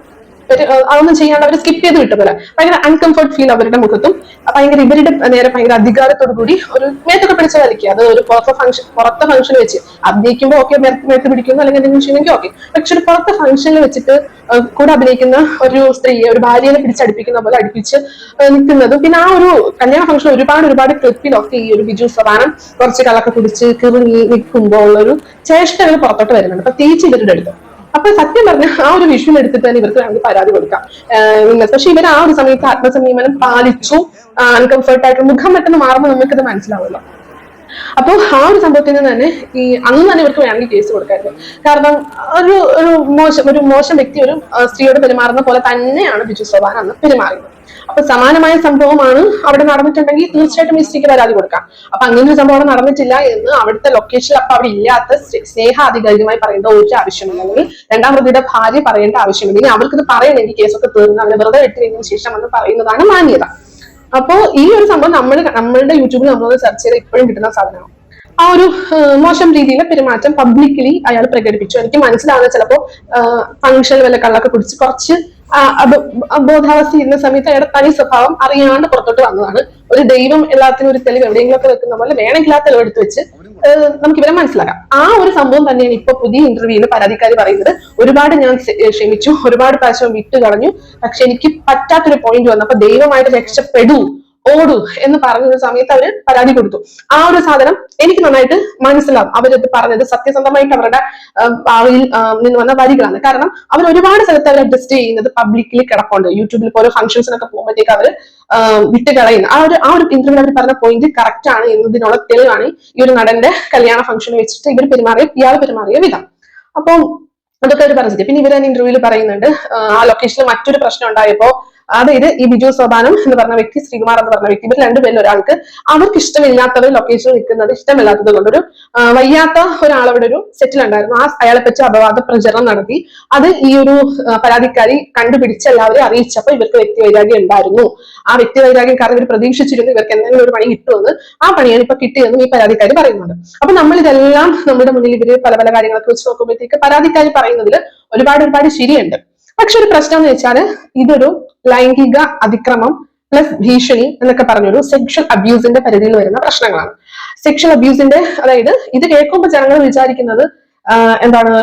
അതൊന്നും ചെയ്യാണ്ട് അവർ സ്കിപ്പ് ചെയ്ത് വിട്ടപോലെ ഭയങ്കര അൺകംഫർട്ട് ഫീൽ അവരുടെ മുഖത്തും, ഭയങ്കര ഇവരുടെ നേരെ ഭയങ്കര അധികാരത്തോടു കൂടി ഒരു മേത്തൊക്കെ പിടിച്ച് വലിക്കുക. അത് ഒരു പുറത്തെ ഫംഗ്ഷൻ വെച്ച് അഭിനയിക്കുമ്പോൾ ഓക്കെ മേത്ത് പിടിക്കുന്നു അല്ലെങ്കിൽ എന്തെങ്കിലും ചെയ്യുമെങ്കിൽ ഓക്കെ. പക്ഷെ ഒരു പുറത്തെ ഫംഗ്ഷനിൽ വെച്ചിട്ട് കൂടെ അഭിനയിക്കുന്ന ഒരു സ്ത്രീയെ, ഒരു ഭാര്യനെ പിടിച്ചടിപ്പിക്കുന്ന പോലെ അടുപ്പിച്ച് നിൽക്കുന്നതും, പിന്നെ ആ ഒരു കല്യാണ ഫംഗ്ഷൻ ഒരുപാട് ക്ലിപ്പിലൊക്കെ ഈ ഒരു ബിജു സബാനം കുറച്ച് കള്ളൊക്കെ കുടിച്ച് കിറുങ്ങി നിൽക്കുമ്പോൾ ഉള്ളൊരു ചേഷ്ടകൾ പുറത്തോട്ട് വരുന്നുണ്ട്, പ്രത്യേകിച്ച് ഇവരുടെ അടുത്ത്. അപ്പൊ സത്യം പറഞ്ഞ ആ ഒരു വിഷയം എടുത്തിട്ട് തന്നെ ഇവർക്ക് വേണമെങ്കിൽ പരാതി കൊടുക്കാം. പക്ഷെ ഇവർ ആ ഒരു സമയത്ത് ആത്മസംയമനം പാലിച്ചു അൺകംഫർട്ട് ആയിട്ട് മുഖം പെട്ടെന്ന് മാറുമ്പോൾ നമുക്കത് മനസ്സിലാവുമല്ലോ. അപ്പൊ ആ ഒരു സംഭവത്തിന് തന്നെ അന്ന് തന്നെ ഇവർക്ക് വേണമെങ്കിൽ കേസ് കൊടുക്കായിരുന്നു. കാരണം ഒരു മോശം വ്യക്തി ഒരു സ്ത്രീയോട് പെരുമാറുന്ന പോലെ തന്നെയാണ് ബിജു സബാൻ അന്ന് പെരുമാറിയത്. അപ്പൊ സമാനമായ സംഭവമാണ് അവിടെ നടന്നിട്ടുണ്ടെങ്കിൽ തീർച്ചയായിട്ടും ഈ സ്ത്രീക്ക് പരാതി കൊടുക്കാം. അപ്പൊ അങ്ങനെ ഒരു സംഭവം നടന്നിട്ടില്ല എന്ന് അവിടുത്തെ ലൊക്കേഷനിൽ അപ്പൊ അവിടെ ഇല്ലാത്ത സ്നേഹ ആധികാരികമായി പറയേണ്ട ഒരു ആവശ്യമില്ല, അല്ലെങ്കിൽ 2ാം പ്രതിയുടെ ഭാര്യ പറയേണ്ട ആവശ്യമില്ല. ഇനി അവർക്കിത് പറയണമെങ്കിൽ കേസൊക്കെ തീർന്ന് അവരെ വെറുതെ വെട്ടിയതിനു ശേഷം എന്ന് പറയുന്നതാണ് മാന്യത. അപ്പോ ഈ ഒരു സംഭവം നമ്മളുടെ യൂട്യൂബിൽ നമ്മളൊന്ന് സെർച്ച് ചെയ്ത് ഇപ്പോഴും കിട്ടുന്ന സാധനമാണ്. ആ ഒരു മോശം രീതിയിലെ പെരുമാറ്റം പബ്ലിക്കലി അയാൾ പ്രകടിപ്പിച്ചു. എനിക്ക് മനസ്സിലാവുന്ന ചിലപ്പോ ഫംഗ്ഷനിൽ വല്ല കള്ളൊക്കെ കുടിച്ച് കുറച്ച് ബോധാവസ്ഥ ഇരുന്ന സമയത്ത് അയാളുടെ തനി സ്വഭാവം അറിയാണ്ട് പുറത്തോട്ട് വന്നതാണ്. ഒരു ദൈവം എല്ലാത്തിനും ഒരു തെളിവ് എവിടെയെങ്കിലുമൊക്കെ വെക്കുന്ന പോലെ വേണമെങ്കിൽ ആ തെളിവ് എടുത്ത് വെച്ച് നമുക്ക് ഇവരെ മനസ്സിലാക്കാം. ആ ഒരു സംഭവം തന്നെയാണ് ഇപ്പൊ പുതിയ ഇന്റർവ്യൂവിൽ പരാതിക്കാരി പറയുന്നത്. ഒരുപാട് ഞാൻ ക്ഷമിച്ചു, ഒരുപാട് പ്രാവശ്യം വിട്ടു കളഞ്ഞു, പക്ഷെ എനിക്ക് പറ്റാത്തൊരു പോയിന്റ് വന്നപ്പോ ദൈവമായിട്ട് രക്ഷപ്പെടൂ, ഓടൂ എന്ന് പറഞ്ഞ സമയത്ത് അവര് പരാതി കൊടുത്തു. ആ ഒരു സാധനം എനിക്ക് നന്നായിട്ട് മനസ്സിലാവും. അവരത് പറഞ്ഞത് സത്യസന്ധമായിട്ട് അവരുടെ ഭാവിയിൽ നിന്ന് വന്ന വരികളാണ്. കാരണം അവർ ഒരുപാട് സ്ഥലത്ത് അവർ അഡ്ജസ്റ്റ് ചെയ്യുന്നത് പബ്ലിക്കിൽ കിടപ്പുണ്ട്. യൂട്യൂബിൽ പോലെ ഫംഗ്ഷൻസിനൊക്കെ പോകുമ്പോഴത്തേക്ക് അവർ വിട്ട് കളയുന്നു. ആ ഒരു ഇന്റർവ്യൂ അവർ പറഞ്ഞ പോയിന്റ് കറക്റ്റ് ആണ് എന്നതിനുള്ള തെളിവാണ് ഈ ഒരു നടന്റെ കല്യാണ ഫംഗ്ഷൻ വെച്ചിട്ട് ഇയാൾ പെരുമാറിയ വിധം. അപ്പം അതൊക്കെ അവർ പറഞ്ഞത്. പിന്നെ ഇവർ തന്നെ ഇന്റർവ്യൂവിൽ പറയുന്നുണ്ട് ആ ലൊക്കേഷനിൽ മറ്റൊരു പ്രശ്നം ഉണ്ടായപ്പോ, അതായത് ഈ ബിജു സോപാനം എന്ന് പറഞ്ഞ വ്യക്തി, ശ്രീകുമാർ എന്ന് പറഞ്ഞ വ്യക്തി, ഇവർ രണ്ടുപേരിൽ ഒരാൾക്ക് അവർക്ക് ഇഷ്ടമില്ലാത്തവർ ലൊക്കേഷനിൽ നിൽക്കുന്നത് ഇഷ്ടമില്ലാത്തത് കൊണ്ട് ഒരു വയ്യാത്ത ഒരാളവിടെ ഒരു സെറ്റിൽ ഉണ്ടായിരുന്നു. അയാളെ പറ്റി അപവാദ പ്രചരണം നടത്തി. അത് ഈ ഒരു പരാതിക്കാരി കണ്ടുപിടിച്ച് എല്ലാവരെയും അറിയിച്ചപ്പോൾ ഇവർക്ക് വ്യക്തിവൈരാഗ്യം ഉണ്ടായിരുന്നു. ആ വ്യക്തിവൈരാഗ്യം കാരണം ഇവർ പ്രതീക്ഷിച്ചിരുന്നു ഇവർക്ക് എന്തെങ്കിലും ഒരു പണി കിട്ടുമെന്ന്. ആ പണിയാണ് ഇപ്പൊ കിട്ടിയതെന്നും ഈ പരാതിക്കാരി പറയുന്നുണ്ട്. അപ്പൊ നമ്മൾ ഇതെല്ലാം നമ്മുടെ മുന്നിൽ ഇവര് പല പല കാര്യങ്ങളൊക്കെ വെച്ച് നോക്കുമ്പോഴത്തേക്ക് പരാതിക്കാരി പറയുന്നതിൽ ഒരുപാട് ശരിയുണ്ട്. പക്ഷെ ഒരു പ്രശ്നം എന്ന് വെച്ചാൽ ഇതൊരു ലൈംഗിക അതിക്രമം പ്ലസ് ഭീഷണി എന്നൊക്കെ പറഞ്ഞൊരു സെക്ഷൽ അബ്യൂസിന്റെ പരിധിയിൽ വരുന്ന പ്രശ്നങ്ങളാണ്. സെക്ഷൽ അബ്യൂസിന്റെ, അതായത് ഇത് കേൾക്കുമ്പോൾ ജനങ്ങൾ വിചാരിക്കുന്നത് എന്താണ്,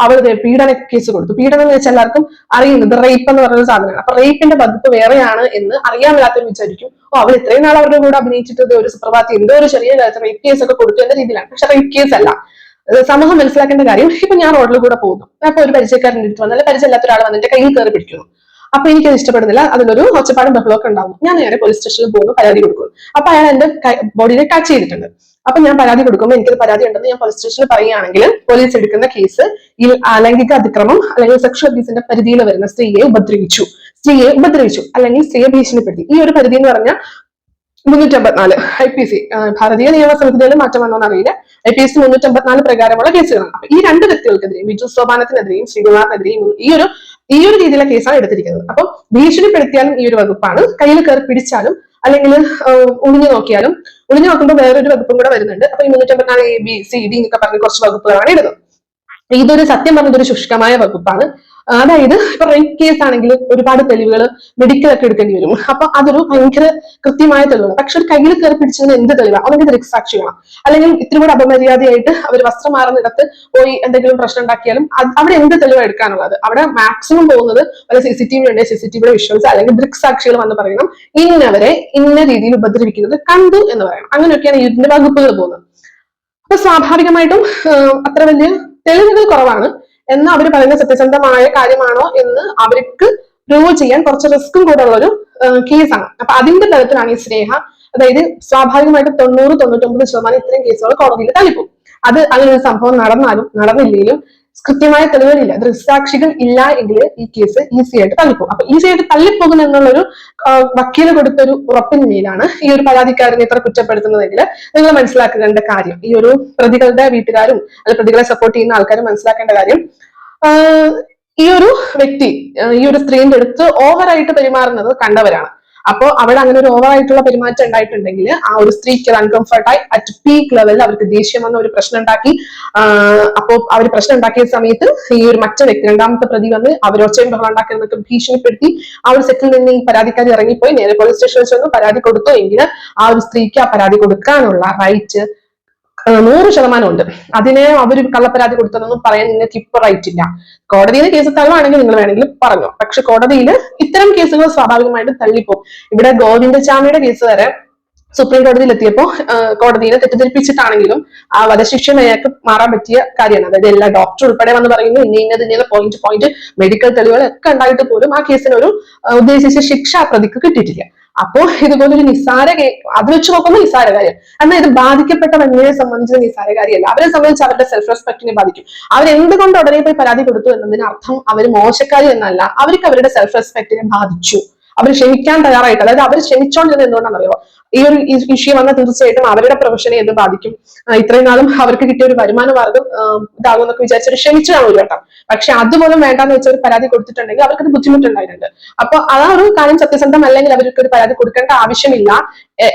അവൾ പീഡന കേസ് കൊടുത്തു. പീഡനം എന്ന് വെച്ചാൽ എല്ലാവർക്കും അറിയുന്നത് റേപ്പ് എന്ന് പറയുന്ന സാധനമാണ്. അപ്പൊ റേപ്പിന്റെ വകുപ്പ് വേറെയാണ് എന്ന് അറിയാമില്ലാത്തവർ വിചാരിക്കും, അവൾ ഇത്രയും നാൾ അവരുടെ കൂടെ അഭിനയിച്ചിട്ട് ഒരു സുപ്രഭാതി എന്തോ ഒരു ചെറിയ കാര്യത്തിൽ റേപ്പ് കേസ് ഒക്കെ കൊടുത്തു എന്ന രീതിയിലാണ്. പക്ഷെ റേപ്പ് കേസ് അല്ല. സമൂഹം മനസ്സിലാക്കേണ്ട കാര്യം, ഇപ്പൊ ഞാൻ റോഡിൽ കൂടെ പോകുന്നു, അപ്പൊ ഒരു പരിചയക്കാരൻ്റെ അടുത്ത് വന്നാൽ പരിചയമില്ലാത്ത ഒരാൾ വന്നിട്ട് കയ്യിൽ കയറി പിടിക്കുന്നു. അപ്പൊ എനിക്കത് ഇഷ്ടപ്പെടുന്നില്ല, അതിലൊരു ഒച്ചപ്പാടും ബഹളമൊക്കെ ഉണ്ടാവും. ഞാൻ നേരെ പോലീസ് സ്റ്റേഷനിൽ പോകുന്നു, പരാതി കൊടുക്കുന്നു. അപ്പൊ അയാൾ എന്റെ ബോഡിയെ ടച്ച് ചെയ്തിട്ടുണ്ട്. അപ്പൊ ഞാൻ പരാതി കൊടുക്കുമ്പോൾ എനിക്കത് പരാതി ഉണ്ടെന്ന് ഞാൻ പോലീസ് സ്റ്റേഷനിൽ പറയുകയാണെങ്കിൽ പോലീസ് എടുക്കുന്ന കേസ് ഈ ലൈംഗിക അതിക്രമം അല്ലെങ്കിൽ സെക്ഷൽ അബ്യൂസിന്റെ പരിധിയിൽ വരുന്ന സ്ത്രീയെ ഉപദ്രവിച്ചു അല്ലെങ്കിൽ സ്ത്രീയെ ഭീഷണിപ്പെടുത്തി, ഈ ഒരു പരിധി എന്ന് പറഞ്ഞാൽ 354 IPC, ഭാരതീയ നിയമ സംഹിതയിൽ മാറ്റം വന്നോന്ന് അറിയില്ല. IPC 354 പ്രകാരമുള്ള കേസുകളാണ്. അപ്പൊ ഈ രണ്ട് വ്യക്തികൾക്കെതിരെയും, ബിജു സോപാനത്തിനെതിരെയും ശ്രീകുമാറിനെതിരെയും ഈ ഒരു രീതിയിലെ കേസാണ് എടുത്തിരിക്കുന്നത്. അപ്പൊ ഭീഷണിപ്പെടുത്തിയാലും ഈ ഒരു വകുപ്പാണ്, കയ്യിൽ കയറി പിടിച്ചാലും അല്ലെങ്കിൽ ഒളിഞ്ഞു നോക്കുമ്പോൾ വേറൊരു വകുപ്പും കൂടെ വരുന്നുണ്ട്. അപ്പൊ ഈ 354 ABCD എന്നൊക്കെ പറഞ്ഞ കുറച്ച് വകുപ്പുകളാണ് ഇടുന്നത്. ഇതൊരു സത്യം പറഞ്ഞതൊരു ശുഷ്കമായ വകുപ്പാണ്. അതായത് ഇപ്പൊ റേപ്പ് കേസ് ആണെങ്കിൽ ഒരുപാട് തെളിവുകൾ മെഡിക്കലൊക്കെ എടുക്കേണ്ടി വരും. അപ്പൊ അതൊരു ഭയങ്കര കൃത്യമായ തെളിവാണ്. പക്ഷെ ഒരു കയ്യിൽ കയറി പിടിച്ചതിന് എന്ത് തെളിവാണ്? അല്ലെങ്കിൽ ദൃക്സാക്ഷി വേണം, അല്ലെങ്കിൽ ഇത്തിരി കൂടെ അപമര്യാദയായിട്ട് അവർ വസ്ത്രം മാറുന്നിടത്ത് പോയി എന്തെങ്കിലും പ്രശ്നം ഉണ്ടാക്കിയാലും അവിടെ എന്ത് തെളിവ് എടുക്കാനുള്ളത്? അവിടെ മാക്സിമം പോകുന്നത് വല്ല CCTV ഉണ്ടെങ്കിൽ CCTVയുടെ വിഷ്വൽസ് അല്ലെങ്കിൽ ദൃക്സാക്ഷികൾ വന്ന് പറയണം ഇന്നവരെ ഇന്ന രീതിയിൽ ഉപദ്രവിക്കുന്നത് കണ്ടു എന്ന് പറയണം. അങ്ങനെയൊക്കെയാണ് ഇതിന്റെ വകുപ്പുകൾ പോകുന്നത്. അപ്പൊ സ്വാഭാവികമായിട്ടും അത്ര വലിയ തെളിവുകൾ കുറവാണ്. എന്നാൽ അവർ പറയുന്ന സത്യസന്ധമായ കാര്യമാണോ എന്ന് അവർക്ക് പ്രൂവ് ചെയ്യാൻ കുറച്ച് റിസ്ക്കും കൂടെ ഉള്ള ഒരു കേസാണ്. അപ്പൊ അതിന്റെ തലത്തിലാണ് ഈ സ്നേഹ, അതായത് സ്വാഭാവികമായിട്ടും 90-99% ഇത്തരം കേസുകൾ കോടതിയിൽ തള്ളിപ്പോകും. അത് അങ്ങനെ ഒരു സംഭവം നടന്നില്ലെങ്കിലും കൃത്യമായ തെളിവുകളില്ല, ദൃക്സാക്ഷികൾ ഇല്ല എങ്കിൽ ഈ കേസ് ഈസി ആയിട്ട് തള്ളിപ്പോകും. അപ്പൊ ഈസി ആയിട്ട് തള്ളിപ്പോകും എന്നുള്ളൊരു വക്കീല് കൊടുത്തൊരു ഉറപ്പിന്മേലാണ് ഈ ഒരു പരാതിക്കാരനെ ഇത്ര കുറ്റപ്പെടുത്തുന്നതെങ്കിൽ നിങ്ങൾ മനസ്സിലാക്കേണ്ട കാര്യം, ഈ ഒരു പ്രതികളുടെ വീട്ടുകാരും അല്ലെങ്കിൽ പ്രതികളെ സപ്പോർട്ട് ചെയ്യുന്ന ആൾക്കാരും മനസ്സിലാക്കേണ്ട കാര്യം, ഈ ഒരു വ്യക്തി ഈ ഒരു സ്ത്രീന്റെ അടുത്ത് ഓവറായിട്ട് പെരുമാറുന്നത് കണ്ടവരാണ്. അപ്പോൾ അവിടെ അങ്ങനെ ഒരു ഓവറായിട്ടുള്ള പെരുമാറ്റം ഉണ്ടായിട്ടുണ്ടെങ്കിൽ ആ ഒരു സ്ത്രീക്ക് അൺകംഫർട്ടായി അറ്റ് പീക്ക് ലെവലിൽ അവർക്ക് ദേഷ്യം വന്ന ഒരു പ്രശ്നം ഉണ്ടാക്കി. അപ്പോൾ അവർ പ്രശ്നം ഉണ്ടാക്കിയ സമയത്ത് ഈ ഒരു മറ്റേ വ്യക്തി, രണ്ടാമത്തെ പ്രതി വന്ന് അവർ ഒച്ചയും ബഹളം ഉണ്ടാക്കുന്നതൊക്കെ ഭീഷണിപ്പെടുത്തി ആ ഒരു സെറ്റിൽ നിന്ന് ഈ പരാതിക്കാരി ഇറങ്ങിപ്പോയി നേരെ പോലീസ് സ്റ്റേഷനിൽ ചെന്ന് പരാതി കൊടുത്തു എങ്കിൽ ആ ഒരു സ്ത്രീക്ക് ആ പരാതി കൊടുക്കാനുള്ള റൈറ്റ് 100% ഉണ്ട്. അതിനെ അവർ കള്ളപ്പരാതി കൊടുത്തതൊന്നും പറയാൻ നിങ്ങൾക്ക് ഇപ്പൊ റൈറ്റ് ഇല്ല. കോടതിയിൽ കേസ് തള്ളുവാണെങ്കിൽ നിങ്ങൾ വേണമെങ്കിൽ പറഞ്ഞു. പക്ഷെ കോടതിയിൽ ഇത്തരം കേസുകൾ സ്വാഭാവികമായിട്ടും തള്ളിപ്പോകും. ഇവിടെ ഗോവിന്ദചാമിയുടെ കേസ് വരെ സുപ്രീം കോടതിയിൽ എത്തിയപ്പോൾ കോടതിയെ തെറ്റിദ്ധരിപ്പിച്ചിട്ടാണെങ്കിലും ആ വധശിക്ഷ അയാൾക്ക് മാറാൻ പറ്റിയ കാര്യമാണ്. അതായത് എല്ലാ ഡോക്ടർ ഉൾപ്പെടെ വന്ന് പറയുന്നു ഇന്ന പോയിന്റ് മെഡിക്കൽ തെളിവുകളൊക്കെ ഉണ്ടായിട്ട് പോലും ആ കേസിന് ഒരു ഉദ്ദേശിച്ച ശിക്ഷ ആ പ്രതിക്ക് കിട്ടിയിട്ടില്ല. അപ്പോ ഇതുപോലൊരു നിസ്സാര അത് വെച്ച് നോക്കുമ്പോൾ നിസ്സാര കാര്യം. എന്നാൽ ഇത് ബാധിക്കപ്പെട്ട പെണ്ണിനെ സംബന്ധിച്ച് നിസ്സാര കാര്യമല്ല. അവരെ സംബന്ധിച്ച് അവരുടെ സെൽഫ് റെസ്പെക്ടിനെ ബാധിക്കും. അവരെന്തുകൊണ്ട് ഉടനെ പോയി പരാതി കൊടുത്തു എന്നതിന് അർത്ഥം അവർ മോശക്കാരി എന്നല്ല, അവർക്ക് അവരുടെ സെൽഫ് റെസ്പെക്ടിനെ ബാധിച്ചു. അവർ ക്ഷമിക്കാൻ തയ്യാറായിട്ട്, അതായത് അവർ ക്ഷമിച്ചോണ്ടിരുന്നത് എന്തുകൊണ്ടാണെന്നറിയോ? ഈ ഒരു ഇഷ്യൂ വന്നാൽ തീർച്ചയായിട്ടും അവരുടെ പ്രൊഫഷനെ ഇത് ബാധിക്കും. ഇത്രയും നാളും അവർക്ക് കിട്ടിയ ഒരു വരുമാന മാർഗം ഇതാകും എന്നൊക്കെ വിചാരിച്ചൊരു ക്ഷമിച്ചതാണ് ഒരു വട്ടം. പക്ഷെ അതുപോലും വേണ്ടാന്ന് വെച്ച ഒരു പരാതി കൊടുത്തിട്ടുണ്ടെങ്കിൽ അവർക്കത് ബുദ്ധിമുട്ടുണ്ടായിട്ടുണ്ട്. അപ്പൊ ആ ഒരു കാര്യം സത്യസന്ധം അല്ലെങ്കിൽ അവർക്ക് ഒരു പരാതി കൊടുക്കേണ്ട ആവശ്യമില്ല.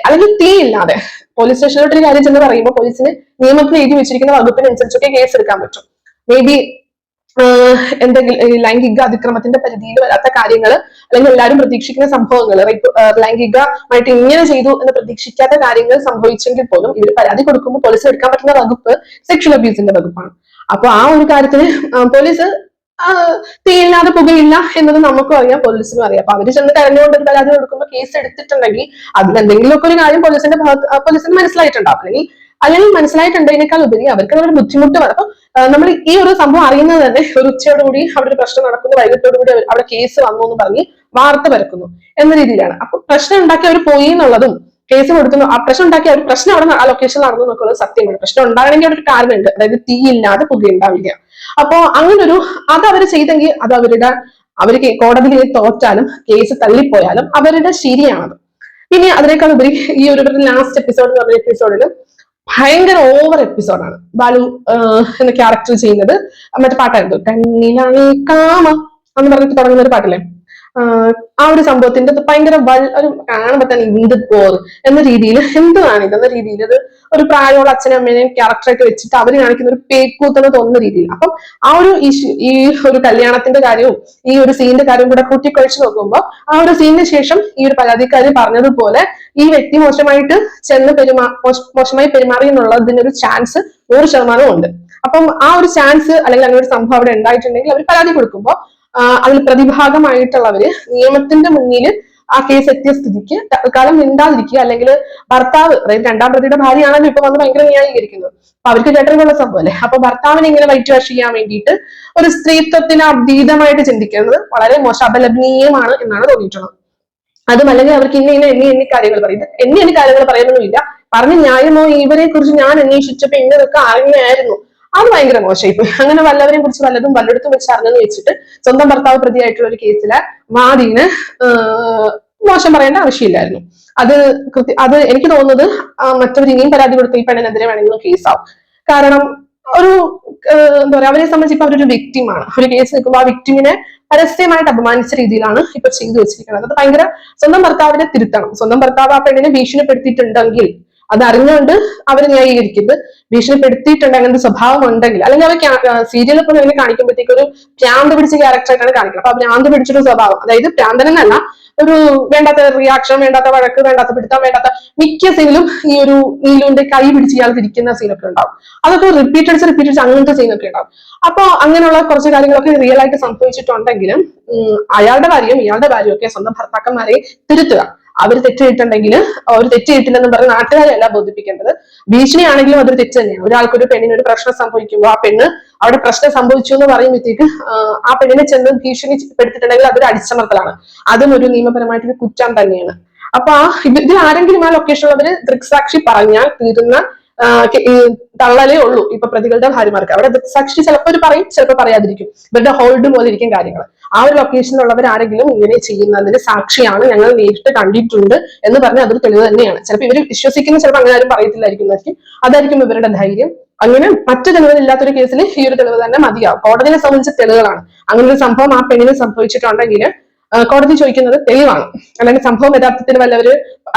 അല്ലെങ്കിൽ തീയില്ലാതെ പോലീസ് സ്റ്റേഷനിലോട്ട് ഒരു കാര്യം ചെന്ന് പറയുമ്പോൾ പോലീസിന് നിയമത്തിൽ എഴുതി വെച്ചിരിക്കുന്ന വകുപ്പിനനുസരിച്ചൊക്കെ കേസ് എടുക്കാൻ പറ്റും. മേ ബി എന്തെങ്കിലും ലൈംഗിക അതിക്രമത്തിന്റെ പരിധിയിൽ വരാത്ത കാര്യങ്ങൾ അല്ലെങ്കിൽ എല്ലാവരും പ്രതീക്ഷിക്കുന്ന സംഭവങ്ങൾ, ലൈംഗികമായിട്ട് ഇങ്ങനെ ചെയ്തു എന്ന് പ്രതീക്ഷിക്കാത്ത കാര്യങ്ങൾ സംഭവിച്ചെങ്കിൽ പോലും ഇവർ പരാതി കൊടുക്കുമ്പോൾ പോലീസിന് എടുക്കാൻ പറ്റുന്ന വകുപ്പ് സെക്ഷൽ അബ്യൂസിന്റെ വകുപ്പാണ്. അപ്പൊ ആ ഒരു കാര്യത്തിന് പോലീസ് തീയില്ലാതെ പുകയില്ല എന്നത് നമുക്കും അറിയാം, പോലീസിനും അറിയാം. അപ്പൊ അവര് ചെന്ന് കരഞ്ഞുകൊണ്ട് ഒരു പരാതി കൊടുക്കുമ്പോൾ കേസ് എടുത്തിട്ടുണ്ടെങ്കിൽ അതിലെന്തെങ്കിലുമൊക്കെ ഒരു കാര്യം പോലീസിന് മനസ്സിലായിട്ടുണ്ടാവും, അല്ലെങ്കിൽ മനസ്സിലായിട്ടുണ്ടതിനേക്കാൾ ഉപരി അവർക്ക് ഒരു ബുദ്ധിമുട്ട് വരും. അപ്പൊ നമ്മൾ ഈ ഒരു സംഭവം അറിയുന്നത് തന്നെ ഒരു ഉച്ചയോടുകൂടി അവിടെ ഒരു പ്രശ്നം നടക്കുന്നു, വൈകിട്ടോടുകൂടി അവിടെ കേസ് വന്നു എന്ന് പറഞ്ഞ് വാർത്ത പരക്കുന്നു എന്ന രീതിയിലാണ്. അപ്പൊ പ്രശ്നം ഉണ്ടാക്കി അവർ പോയി എന്നുള്ളതും കേസ് കൊടുക്കുന്നു, ആ പ്രശ്നം ഉണ്ടാക്കി അവർ പ്രശ്നം അവിടെ ആ ലൊക്കേഷനിൽ നടന്നു എന്നൊക്കെയുള്ളത് സത്യമാണ്. പ്രശ്നം ഉണ്ടാകണമെങ്കിൽ അവിടെ ഒരു കാരണമുണ്ട്, അതായത് തീയില്ലാതെ പുക ഉണ്ടാവില്ല. അപ്പോ അങ്ങനൊരു അത് അവർ ചെയ്തെങ്കിൽ അത് അവർ കോടതിയിൽ തോറ്റാലും കേസ് തള്ളിപ്പോയാലും അവരുടെ ശരിയാണത്. പിന്നെ അതിനേക്കാൾ ഉപരി ഈ ഒരു ലാസ്റ്റ് എപ്പിസോഡ് എന്ന് പറഞ്ഞ എപ്പിസോഡിൽ ഭയങ്കര ഓവർ എപ്പിസോഡാണ്. ബാലു എന്ന ക്യാരക്ടർ ചെയ്യുന്നത് മറ്റേ പാട്ടായിരുന്നു, കണ്ണിലാണി കാമ എന്ന് പറഞ്ഞിട്ട് തുടങ്ങുന്ന ഒരു പാട്ടില്ലേ, ആ ഒരു സംഭവത്തിന്റെ ഭയങ്കര ഒരു കാണുമ്പോ തന്നെ ഇന്ത് പോർ എന്ന രീതിയിൽ എന്താണ് ഇതെന്ന രീതിയിൽ അത് ഒരു പ്രായമുള്ള അച്ഛനും അമ്മേനെയും ക്യാരക്ടറൊക്കെ വെച്ചിട്ട് അവർ കാണിക്കുന്ന ഒരു പേക്കൂത്തെന്ന് തോന്നുന്ന രീതിയിൽ. അപ്പം ആ ഒരു ഈ ഒരു കല്യാണത്തിന്റെ കാര്യവും ഈ ഒരു സീനിന്റെ കാര്യവും കൂടെ കൂട്ടിക്കൊഴിച്ച് നോക്കുമ്പോൾ ആ ഒരു സീനിന് ശേഷം ഈ ഒരു പരാതിക്കാരി പറഞ്ഞതുപോലെ ഈ വ്യക്തി മോശമായിട്ട് മോശമായി പെരുമാറി എന്നുള്ളതിനൊരു ചാൻസ് 100% ഉണ്ട്. അപ്പം ആ ഒരു ചാൻസ് അല്ലെങ്കിൽ അങ്ങനെ ഒരു സംഭവം അവിടെ ഉണ്ടായിട്ടുണ്ടെങ്കിൽ അവർ പരാതി കൊടുക്കുമ്പോൾ അതിൽ പ്രതിഭാഗമായിട്ടുള്ളവര് നിയമത്തിന്റെ മുന്നിൽ ആ കേസ് എത്തിയ സ്ഥിതിക്ക് തൽക്കാലം മിണ്ടാതിരിക്കുക, അല്ലെങ്കിൽ ഭർത്താവ്, അതായത് രണ്ടാം പ്രതിയുടെ ഭാര്യയാണല്ലോ ഇപ്പൊ വന്ന് ഭയങ്കര ന്യായീകരിക്കുന്നത്, അപ്പൊ അവർക്ക് കേട്ടിട്ടുള്ള സംഭവമല്ലേ. അപ്പൊ ഭർത്താവിനെ ഇങ്ങനെ വൈറ്റ് വാഷ് ചെയ്യാൻ വേണ്ടിയിട്ട് ഒരു സ്ത്രീത്വത്തിന് അതീതമായിട്ട് ചിന്തിക്കുന്നത് വളരെ മോശം, അപലപനീയമാണ് എന്നാണ് തോന്നിയിട്ടുള്ളത്. അതും അല്ലെങ്കിൽ അവർക്ക് എണ്ണി കാര്യങ്ങൾ പറയും, എണ്ണി കാര്യങ്ങൾ പറയുന്നൊന്നുമില്ല, പറഞ്ഞ ന്യായമോ ഇവരെ കുറിച്ച് ഞാൻ അന്വേഷിച്ചപ്പോ ഇന്നതൊക്കെ അറിഞ്ഞായിരുന്നു, അത് ഭയങ്കര മോശമായി. അങ്ങനെ വല്ലവരെ കുറിച്ച് വല്ലയിടത്തും വെച്ച് അറിഞ്ഞെന്ന് വെച്ചിട്ട് സ്വന്തം ഭർത്താവ് പ്രതിയായിട്ടുള്ള ഒരു കേസിലെ വാദീന് മോശം പറയേണ്ട ആവശ്യമില്ലായിരുന്നു. അത് എനിക്ക് തോന്നുന്നത് മറ്റവർ ഇനിയും പരാതി കൊടുത്ത ഈ പെണ്ണിനെതിരെ വേണമെങ്കിലും കേസാവും. കാരണം ഒരു എന്താ പറയാ, അവരെ സംബന്ധിച്ച് ഇപ്പൊ അവരൊരു വിക്ടിമാണ്. ഒരു കേസ് നിൽക്കുമ്പോൾ ആ വിക്ടിമിനെ പരസ്യമായിട്ട് അപമാനിച്ച രീതിയിലാണ് ഇപ്പൊ ചെയ്തു വെച്ചിരിക്കുന്നത്. അത് ഭയങ്കര, സ്വന്തം ഭർത്താവിനെ തിരുത്തണം. സ്വന്തം ഭർത്താവ് ആ പെണ്ണിനെ ഭീഷണിപ്പെടുത്തിയിട്ടുണ്ടെങ്കിൽ അത് അറിഞ്ഞുകൊണ്ട് അവർ ന്യായീകരിക്കുന്നത്, ഭീഷണിപ്പെടുത്തിയിട്ടുണ്ട് അങ്ങനത്തെ സ്വഭാവം ഉണ്ടെങ്കിൽ, അല്ലെങ്കിൽ അവർ സീരിയലിൽ പോലും അങ്ങനെ കാണിക്കുമ്പോഴത്തേക്ക് ഒരു ഭ്രാന്ത് പിടിച്ച ക്യാരക്ടറായിട്ടാണ് കാണിക്കുന്നത്. അപ്പൊ ഭ്രാന്ത് പിടിച്ചൊരു സ്വഭാവം, അതായത് ഭ്രാന്തനെന്നല്ല, ഒരു വേണ്ടാത്ത റിയാക്ഷൻ, വേണ്ടാത്ത വഴക്ക്, വേണ്ടാത്ത പിടുത്തം, വേണ്ടാത്ത മിക്ക സീനിലും ഈ ഒരു നീലുവിന്റെ കൈ പിടിച്ച് ഇയാൾ തിരിക്കുന്ന സീനൊക്കെ ഉണ്ടാവും. അതൊക്കെ റിപ്പീറ്റഡ്സ് അങ്ങനത്തെ സീനൊക്കെ ഉണ്ടാവും. അപ്പൊ അങ്ങനെയുള്ള കുറച്ച് കാര്യങ്ങളൊക്കെ റിയൽ ആയിട്ട് സംഭവിച്ചിട്ടുണ്ടെങ്കിലും ഇയാളുടെ കാര്യവും ഒക്കെ സ്വന്തം ഭർത്താക്കന്മാരെ തിരുത്തുക. അവർ തെറ്റിയിട്ടുണ്ടെങ്കിൽ അവർ തെറ്റിയിട്ടില്ലെന്ന് പറഞ്ഞ് നാട്ടുകാരെയല്ല ബോധിപ്പിക്കേണ്ടത്. ഭീഷണിയാണെങ്കിലും അതൊരു തെറ്റ് തന്നെയാണ്. ഒരാൾക്കൊരു പെണ്ണിന് ഒരു പ്രശ്നം സംഭവിക്കുമ്പോൾ ആ പെണ്ണ് അവിടെ പ്രശ്നം സംഭവിച്ചു എന്ന് പറയുമ്പോഴത്തേക്ക് ആ പെണ്ണിനെ ചെന്ന് ഭീഷണിപ്പെടുത്തിയിട്ടുണ്ടെങ്കിൽ അതൊരു അടിച്ചമർത്തലാണ്, അതും ഒരു നിയമപരമായിട്ടൊരു കുറ്റം തന്നെയാണ്. അപ്പൊ ഇതിൽ ആരെങ്കിലും ആ ലൊക്കേഷനിലുള്ളവര് ദൃക്സാക്ഷി പറഞ്ഞാൽ തീരുന്ന തള്ളലേ ഉള്ളൂ ഇപ്പൊ പ്രതികളുടെ ഭാര്യമാർക്ക്. അവിടെ ദൃക്സാക്ഷി ചിലപ്പോൾ പറയും, ചിലപ്പോൾ പറയാതിരിക്കും. ഇവരുടെ ഹോൾഡ് പോലെ ഇരിക്കും കാര്യങ്ങൾ. ആ ഒരു ലൊക്കേഷനിലുള്ളവർ ആരെങ്കിലും ഇങ്ങനെ ചെയ്യുന്നതിന് സാക്ഷിയാണ്, ഞങ്ങൾ നേരിട്ട് കണ്ടിട്ടുണ്ട് എന്ന് പറഞ്ഞാൽ അതൊരു തെളിവ് തന്നെയാണ്. ചിലപ്പോൾ ഇവർ വിശ്വസിക്കുന്ന, ചിലപ്പോൾ അങ്ങനെ ആരും പറയത്തില്ലായിരിക്കും, അതായിരിക്കും ഇവരുടെ ധൈര്യം. അങ്ങനെ മറ്റു തെളിവുകളില്ലാത്തൊരു കേസിൽ ഈ ഒരു തെളിവ് തന്നെ മതിയാവും. കോടതിയെ സംബന്ധിച്ച തെളിവുകളാണ്. അങ്ങനെ ഒരു സംഭവം ആ പെണ്ണിന് സംഭവിച്ചിട്ടുണ്ടെങ്കിൽ കോടതി ചോദിക്കുന്നത് തെളിവാണ്, അല്ലെങ്കിൽ സംഭവം യഥാർത്ഥത്തിൽ വല്ലവര്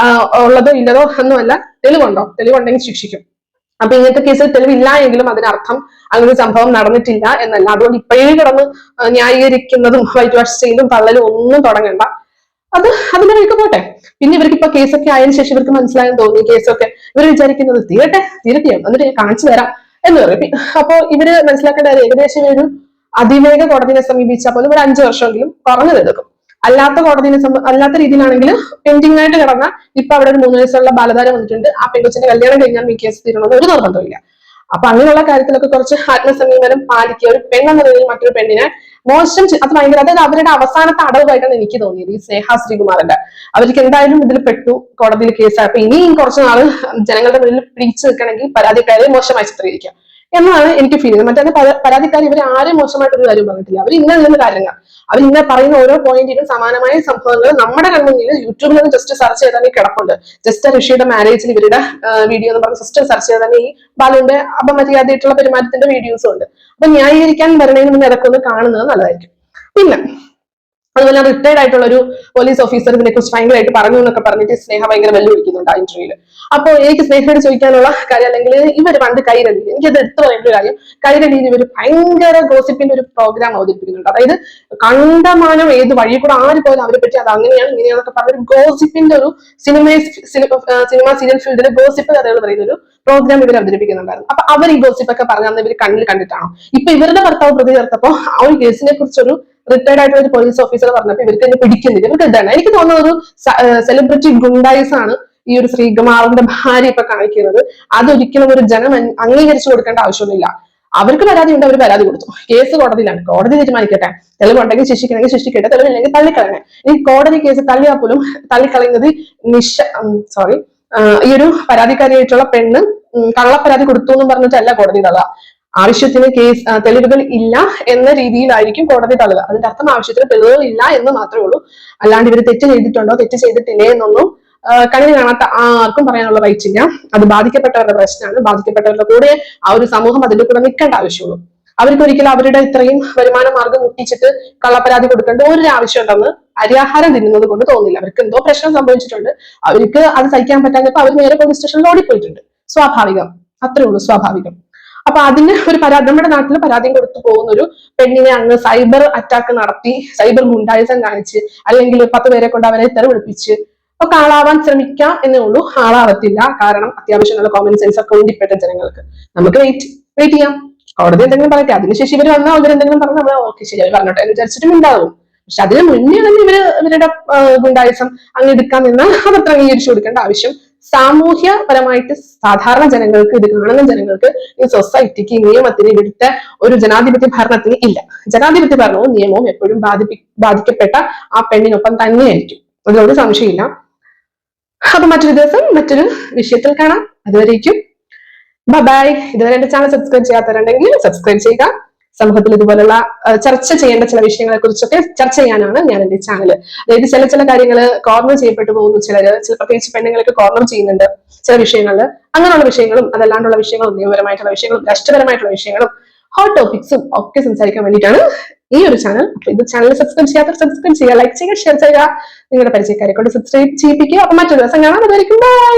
ഉള്ളതോ ഇല്ലതോ ഒന്നുമല്ല, തെളിവുണ്ടെങ്കിൽ ശിക്ഷിക്കും. അപ്പൊ ഇങ്ങനത്തെ കേസിൽ തെളിവില്ല എങ്കിലും അതിനർത്ഥം അങ്ങനെ ഒരു സംഭവം നടന്നിട്ടില്ല എന്നല്ല. അതുകൊണ്ട് ഇപ്പോഴേ കിടന്ന് ന്യായീകരിക്കുന്നതും വൈറ്റ് വാഷ് ചെയ്യുന്നതും തള്ളലും ഒന്നും തുടങ്ങണ്ട. അതിന്റെ വഴിക്ക് പോട്ടെ. പിന്നെ ഇവർക്ക് ഇപ്പൊ കേസൊക്കെ ആയതിനു ശേഷം ഇവർക്ക് മനസ്സിലായെന്ന് തോന്നി കേസൊക്കെ, ഇവർ വിചാരിക്കുന്നത് തീരട്ടെയോ എന്നിട്ട് കാണിച്ചു തരാം എന്ന് പറയും. അപ്പൊ ഇവര് മനസ്സിലാക്കേണ്ട ഏകദേശം ഒരു അതിവേഗ കോടതിയെ സമീപിച്ചാൽ പോലും ഒരു 5 വർഷമെങ്കിലും കുറഞ്ഞതെടുക്കും. അല്ലാത്ത രീതിയിലാണെങ്കിൽ പെൻഡിങ് ആയിട്ട് കിടന്ന ഇപ്പൊ അവിടെ ഒരു 3 വയസ്സുള്ള ബാലതാരം വന്നിട്ടുണ്ട്, ആ പെൺകൊച്ചിന്റെ കല്യാണം കഴിഞ്ഞാൽ ഈ കേസ് തീരണമെന്ന് ഒരു നിർബന്ധമില്ല. അപ്പൊ അങ്ങനെയുള്ള കാര്യത്തിലൊക്കെ കുറച്ച് ആത്മസംയമനം പാലിക്കുക. ഒരു പെണ്ണെന്ന നിലയിൽ മറ്റൊരു പെണ്ണിനെ മോശം, അത് ഭയങ്കര, അതായത് അവരുടെ അവസാനത്തെ അടവായിട്ടാണ് എനിക്ക് തോന്നിയത് ഈ സ്നേഹ ശ്രീകുമാറിന്റെ. അവർക്ക് എന്തായാലും ഇതിൽ പെട്ടു, കോടതിയിൽ കേസായി. അപ്പൊ ഇനിയും കുറച്ച് നാള് ജനങ്ങളുടെ മുന്നിൽ പിടിച്ചു നിൽക്കണമെങ്കിൽ പരാതിക്കാരെ മോശമായി ചിത്രീകരിക്കാം എന്നാണ് എനിക്ക് ഫീൽ ചെയ്യുന്നത്. മറ്റേ പരാതിക്കാർ ഇവർ ആരും മോശമായിട്ടൊരു കാര്യം പറഞ്ഞിട്ടില്ല. അവർ ഇന്ന കാര്യങ്ങൾ, അവർ ഇങ്ങനെ പറയുന്ന ഓരോ പോയിന്റിലും സമാനമായ സംഭവങ്ങൾ നമ്മുടെ കൺമുന്നിൽ യൂട്യൂബിൽ നിന്ന് ജസ്റ്റ് സെർച്ച് ചെയ്താൽ തന്നെ കിടപ്പുണ്ട്. ജസ്റ്റ് ഋഷിയുടെ മാരേജിൽ ഇവരുടെ വീഡിയോ എന്ന് പറഞ്ഞ് ജസ്റ്റ് സെർച്ച് ചെയ്താൽ തന്നെ ഈ ബാലുവിന്റെ അപമര്യാദയായിട്ടുള്ള പെരുമാറ്റത്തിന്റെ വീഡിയോസും ഉണ്ട്. അപ്പൊ ന്യായീകരിക്കാൻ വരണേന് മുന്നേ അതൊക്കെ ഒന്ന് കാണുന്നത് നല്ലതായിരിക്കും. പിന്നെ അതുപോലെ റിട്ടയർഡ് ആയിട്ടുള്ള ഒരു പോലീസ് ഓഫീസർ ഇതിനെ കുറിച്ച് ഭയങ്കരമായിട്ട് പറഞ്ഞു എന്നൊക്കെ പറഞ്ഞിട്ട് സ്നേഹ ഭയങ്കര വെല്ലുവിളിക്കുന്നുണ്ട് ആ ഇന്റർവ്യൂല്. അപ്പോൾ എനിക്ക് സ്നേഹയോട് ചോദിക്കാനുള്ള കാര്യം, അല്ലെങ്കിൽ ഇവർ പണ്ട് കൈരളി, എനിക്കത് എടുത്തു പറയേണ്ട ഒരു കാര്യം, കൈരളിയിൽ ഇവർ ഭയങ്കര ഗോസിപ്പിന്റെ ഒരു പ്രോഗ്രാം അവതരിപ്പിക്കുന്നുണ്ട്. അതായത് കണ്ടമാനം ഏത് വഴി കൂടെ ആര് പോലും അവരെ പറ്റി അത് അങ്ങനെയാണ് ഇങ്ങനെയാന്നൊക്കെ പറഞ്ഞ ഗോസിപ്പിന്റെ ഒരു സിനിമ സീരിയൽ ഫീൽഡിലെ ഗോസിപ്പ് കഥകൾ പറയുന്ന ഒരു പ്രോഗ്രാം ഇവർ അവതരിപ്പിക്കുന്നുണ്ടായിരുന്നു. അപ്പൊ അവർ ഈ ഗോസിപ്പൊക്കെ പറഞ്ഞാൽ ഇവർ കണ്ണിൽ കണ്ടിട്ടാണോ? ഇപ്പൊ ഇവരുടെ ഭർത്താവ് പ്രതി ചേർത്തപ്പോ ആ ഒരു കേസിനെ കുറിച്ചൊരു റിട്ടയർഡ് ആയിട്ടുള്ള ഒരു പോലീസ് ഓഫീസർ പറഞ്ഞപ്പോ ഇവർക്ക് എന്നെ പിടിക്കുന്നില്ല. ഇവർക്ക് എന്താണ്, എനിക്ക് തോന്നുന്നത് ഒരു സെലിബ്രിറ്റി ഗുണ്ടായിസ് ആണ് ഈ ഒരു ശ്രീകുമാറിന്റെ ഭാര്യ ഇപ്പൊ കാണിക്കുന്നത്. അതൊരിക്കലും ഒരു ജനം അംഗീകരിച്ചു കൊടുക്കേണ്ട ആവശ്യമൊന്നുമില്ല. അവർക്ക് പരാതി ഉണ്ട്, അവർ പരാതി കൊടുത്തു. കേസ് കോടതിയിലാണ്, കോടതി തീരുമാനിക്കട്ടെ. തെളിവുണ്ടെങ്കിൽ ശിക്ഷിക്കണമെങ്കിൽ ശിക്ഷിക്കട്ടെ, തെളിവില്ലെങ്കിൽ തള്ളിക്കളയണേ. ഈ കോടതി കേസ് തള്ളിയാൽ പോലും തള്ളിക്കളയുന്നത് ഈ ഒരു പരാതിക്കാരിയായിട്ടുള്ള പെണ്ണ് കള്ളപ്പരാതി കൊടുത്തു എന്ന് പറഞ്ഞിട്ടല്ല കോടതി തള്ളുക. ആവശ്യത്തിന് തെളിവുകൾ ഇല്ല എന്ന രീതിയിലായിരിക്കും കോടതി തള്ളുക. അതിന്റെ അർത്ഥം ആവശ്യത്തിന് തെളിവുകൾ ഇല്ല എന്ന് മാത്രമേ ഉള്ളൂ. അല്ലാണ്ട് ഇവർ തെറ്റ് ചെയ്തിട്ടുണ്ടോ തെറ്റ് ചെയ്തിട്ടില്ലേ എന്നൊന്നും കണ്ണിന് കാണാത്ത ആർക്കും പറയാനുള്ള റൈറ്റ് ഇല്ല. അത് ബാധിക്കപ്പെട്ടവരുടെ പ്രശ്നമാണ്. ബാധിക്കപ്പെട്ടവരുടെ കൂടെ ആ ഒരു സമൂഹം അതിന്റെ കൂടെ നിൽക്കേണ്ട ആവശ്യമുള്ളൂ. അവർക്ക് ഒരിക്കലും അവരുടെ ഇത്രയും വരുമാന മാർഗം മുട്ടിച്ചിട്ട് കള്ളപ്പരാതി കൊടുക്കേണ്ട ഒരു ആവശ്യം ഉണ്ടെന്ന് അരിയാഹാരം തിന്നുന്നത് കൊണ്ട് തോന്നില്ല. അവർക്ക് എന്തോ പ്രശ്നം സംഭവിച്ചിട്ടുണ്ട്, അവർക്ക് അത് സഹിക്കാൻ പറ്റാത്തപ്പോ അവർ നേരെ പോലീസ് സ്റ്റേഷനിൽ ഓടിപ്പോയിട്ടുണ്ട്. സ്വാഭാവികം, അത്രേ ഉള്ളൂ, സ്വാഭാവികം. അപ്പൊ അതിന് ഒരു പരാതി, നമ്മുടെ നാട്ടിൽ പരാതിയും കൊടുത്തു പോകുന്ന ഒരു പെണ്ണിനെ അങ്ങ് സൈബർ അറ്റാക്ക് നടത്തി, സൈബർ ഗുണ്ടായിസം കാണിച്ച്, അല്ലെങ്കിൽ 10 പേരെ കൊണ്ട് അവരെ തെളിവെടുപ്പിച്ച് ഒക്കെ ആളാവാൻ ശ്രമിക്കാം എന്നേ ഉള്ളൂ. ആളാവത്തില്ല. കാരണം അത്യാവശ്യം നല്ല കോമൺ സെൻസ് ഒക്കെ ഉണ്ടിപ്പെട്ട ജനങ്ങൾക്ക്. നമുക്ക് വെയിറ്റ് ചെയ്യാം. കോടതി എന്തെങ്കിലും പറയട്ടെ, അതിനുശേഷം ഇവർ വന്നാൽ അവരെന്തെങ്കിലും പറഞ്ഞാൽ നമ്മൾ ഓക്കെ ശരി അവർ പറഞ്ഞോട്ടെ എന്ന് വിചാരിച്ചിട്ടും ഉണ്ടാവും. പക്ഷെ അതിന് മുന്നേ തന്നെ ഇവരുടെ ഗുണ്ടായിസം അങ്ങ് എടുക്കാൻ നിന്നാൽ അതത്ര അംഗീകരിച്ചു കൊടുക്കേണ്ട ആവശ്യം സാമൂഹ്യപരമായിട്ട് സാധാരണ ജനങ്ങൾക്ക്, ഇത് കാണുന്ന ജനങ്ങൾക്ക്, ഈ സൊസൈറ്റിക്ക്, ഈ നിയമത്തിന്, ഇവിടുത്തെ ഒരു ജനാധിപത്യ ഭരണത്തിന് ഇല്ല. ജനാധിപത്യ ഭരണവും നിയമവും എപ്പോഴും ബാധിക്കപ്പെട്ട ആ പെണ്ണിനൊപ്പം തന്നെയായിരിക്കും, അതിലൊരു സംശയമില്ല. അപ്പൊ മറ്റൊരു ദിവസം മറ്റൊരു വിഷയത്തിൽ കാണാം. അതുവരേക്കും ബൈ. ഇതുവരെ എന്റെ ചാനൽ സബ്സ്ക്രൈബ് ചെയ്യാത്തവരുണ്ടെങ്കിൽ സബ്സ്ക്രൈബ് ചെയ്യുക. സമൂഹത്തിൽ ഇതുപോലുള്ള ചർച്ച ചെയ്യേണ്ട ചില വിഷയങ്ങളെ കുറിച്ചൊക്കെ ചർച്ച ചെയ്യാനാണ് ഞാൻ എന്റെ ചാനൽ. അതായത് ചില കാര്യങ്ങൾ കോർണർ ചെയ്യപ്പെട്ടു പോകുന്നു, ചില പ്രത്യേകിച്ച് പെണ്ണുങ്ങളൊക്കെ കോർണർ ചെയ്യുന്നുണ്ട് ചില വിഷയങ്ങളിൽ. അങ്ങനെയുള്ള വിഷയങ്ങളും അതല്ലാണ്ടുള്ള വിഷയങ്ങളും നിയമപരമായിട്ടുള്ള വിഷയങ്ങളും രാഷ്ട്രപരമായിട്ടുള്ള വിഷയങ്ങളും ഹോട്ട് ടോപ്പിക്സും ഒക്കെ സംസാരിക്കാൻ വേണ്ടിയിട്ടാണ് ഈ ഒരു ചാനൽ. ഇത് ചാനൽ സബ്സ്ക്രൈബ് ചെയ്യാത്തവർ സബ്സ്ക്രൈബ് ചെയ്യുക, ലൈക്ക് ചെയ്യുക, ഷെയർ ചെയ്യുക, നിങ്ങളുടെ പരിചയക്കാരെ കൊണ്ട് സബ്സ്ക്രൈബ് ചെയ്യിപ്പിക്കുക. അപ്പൊ മറ്റൊരു ദിവസം കാണാം. അതായിരിക്കും ബൈ.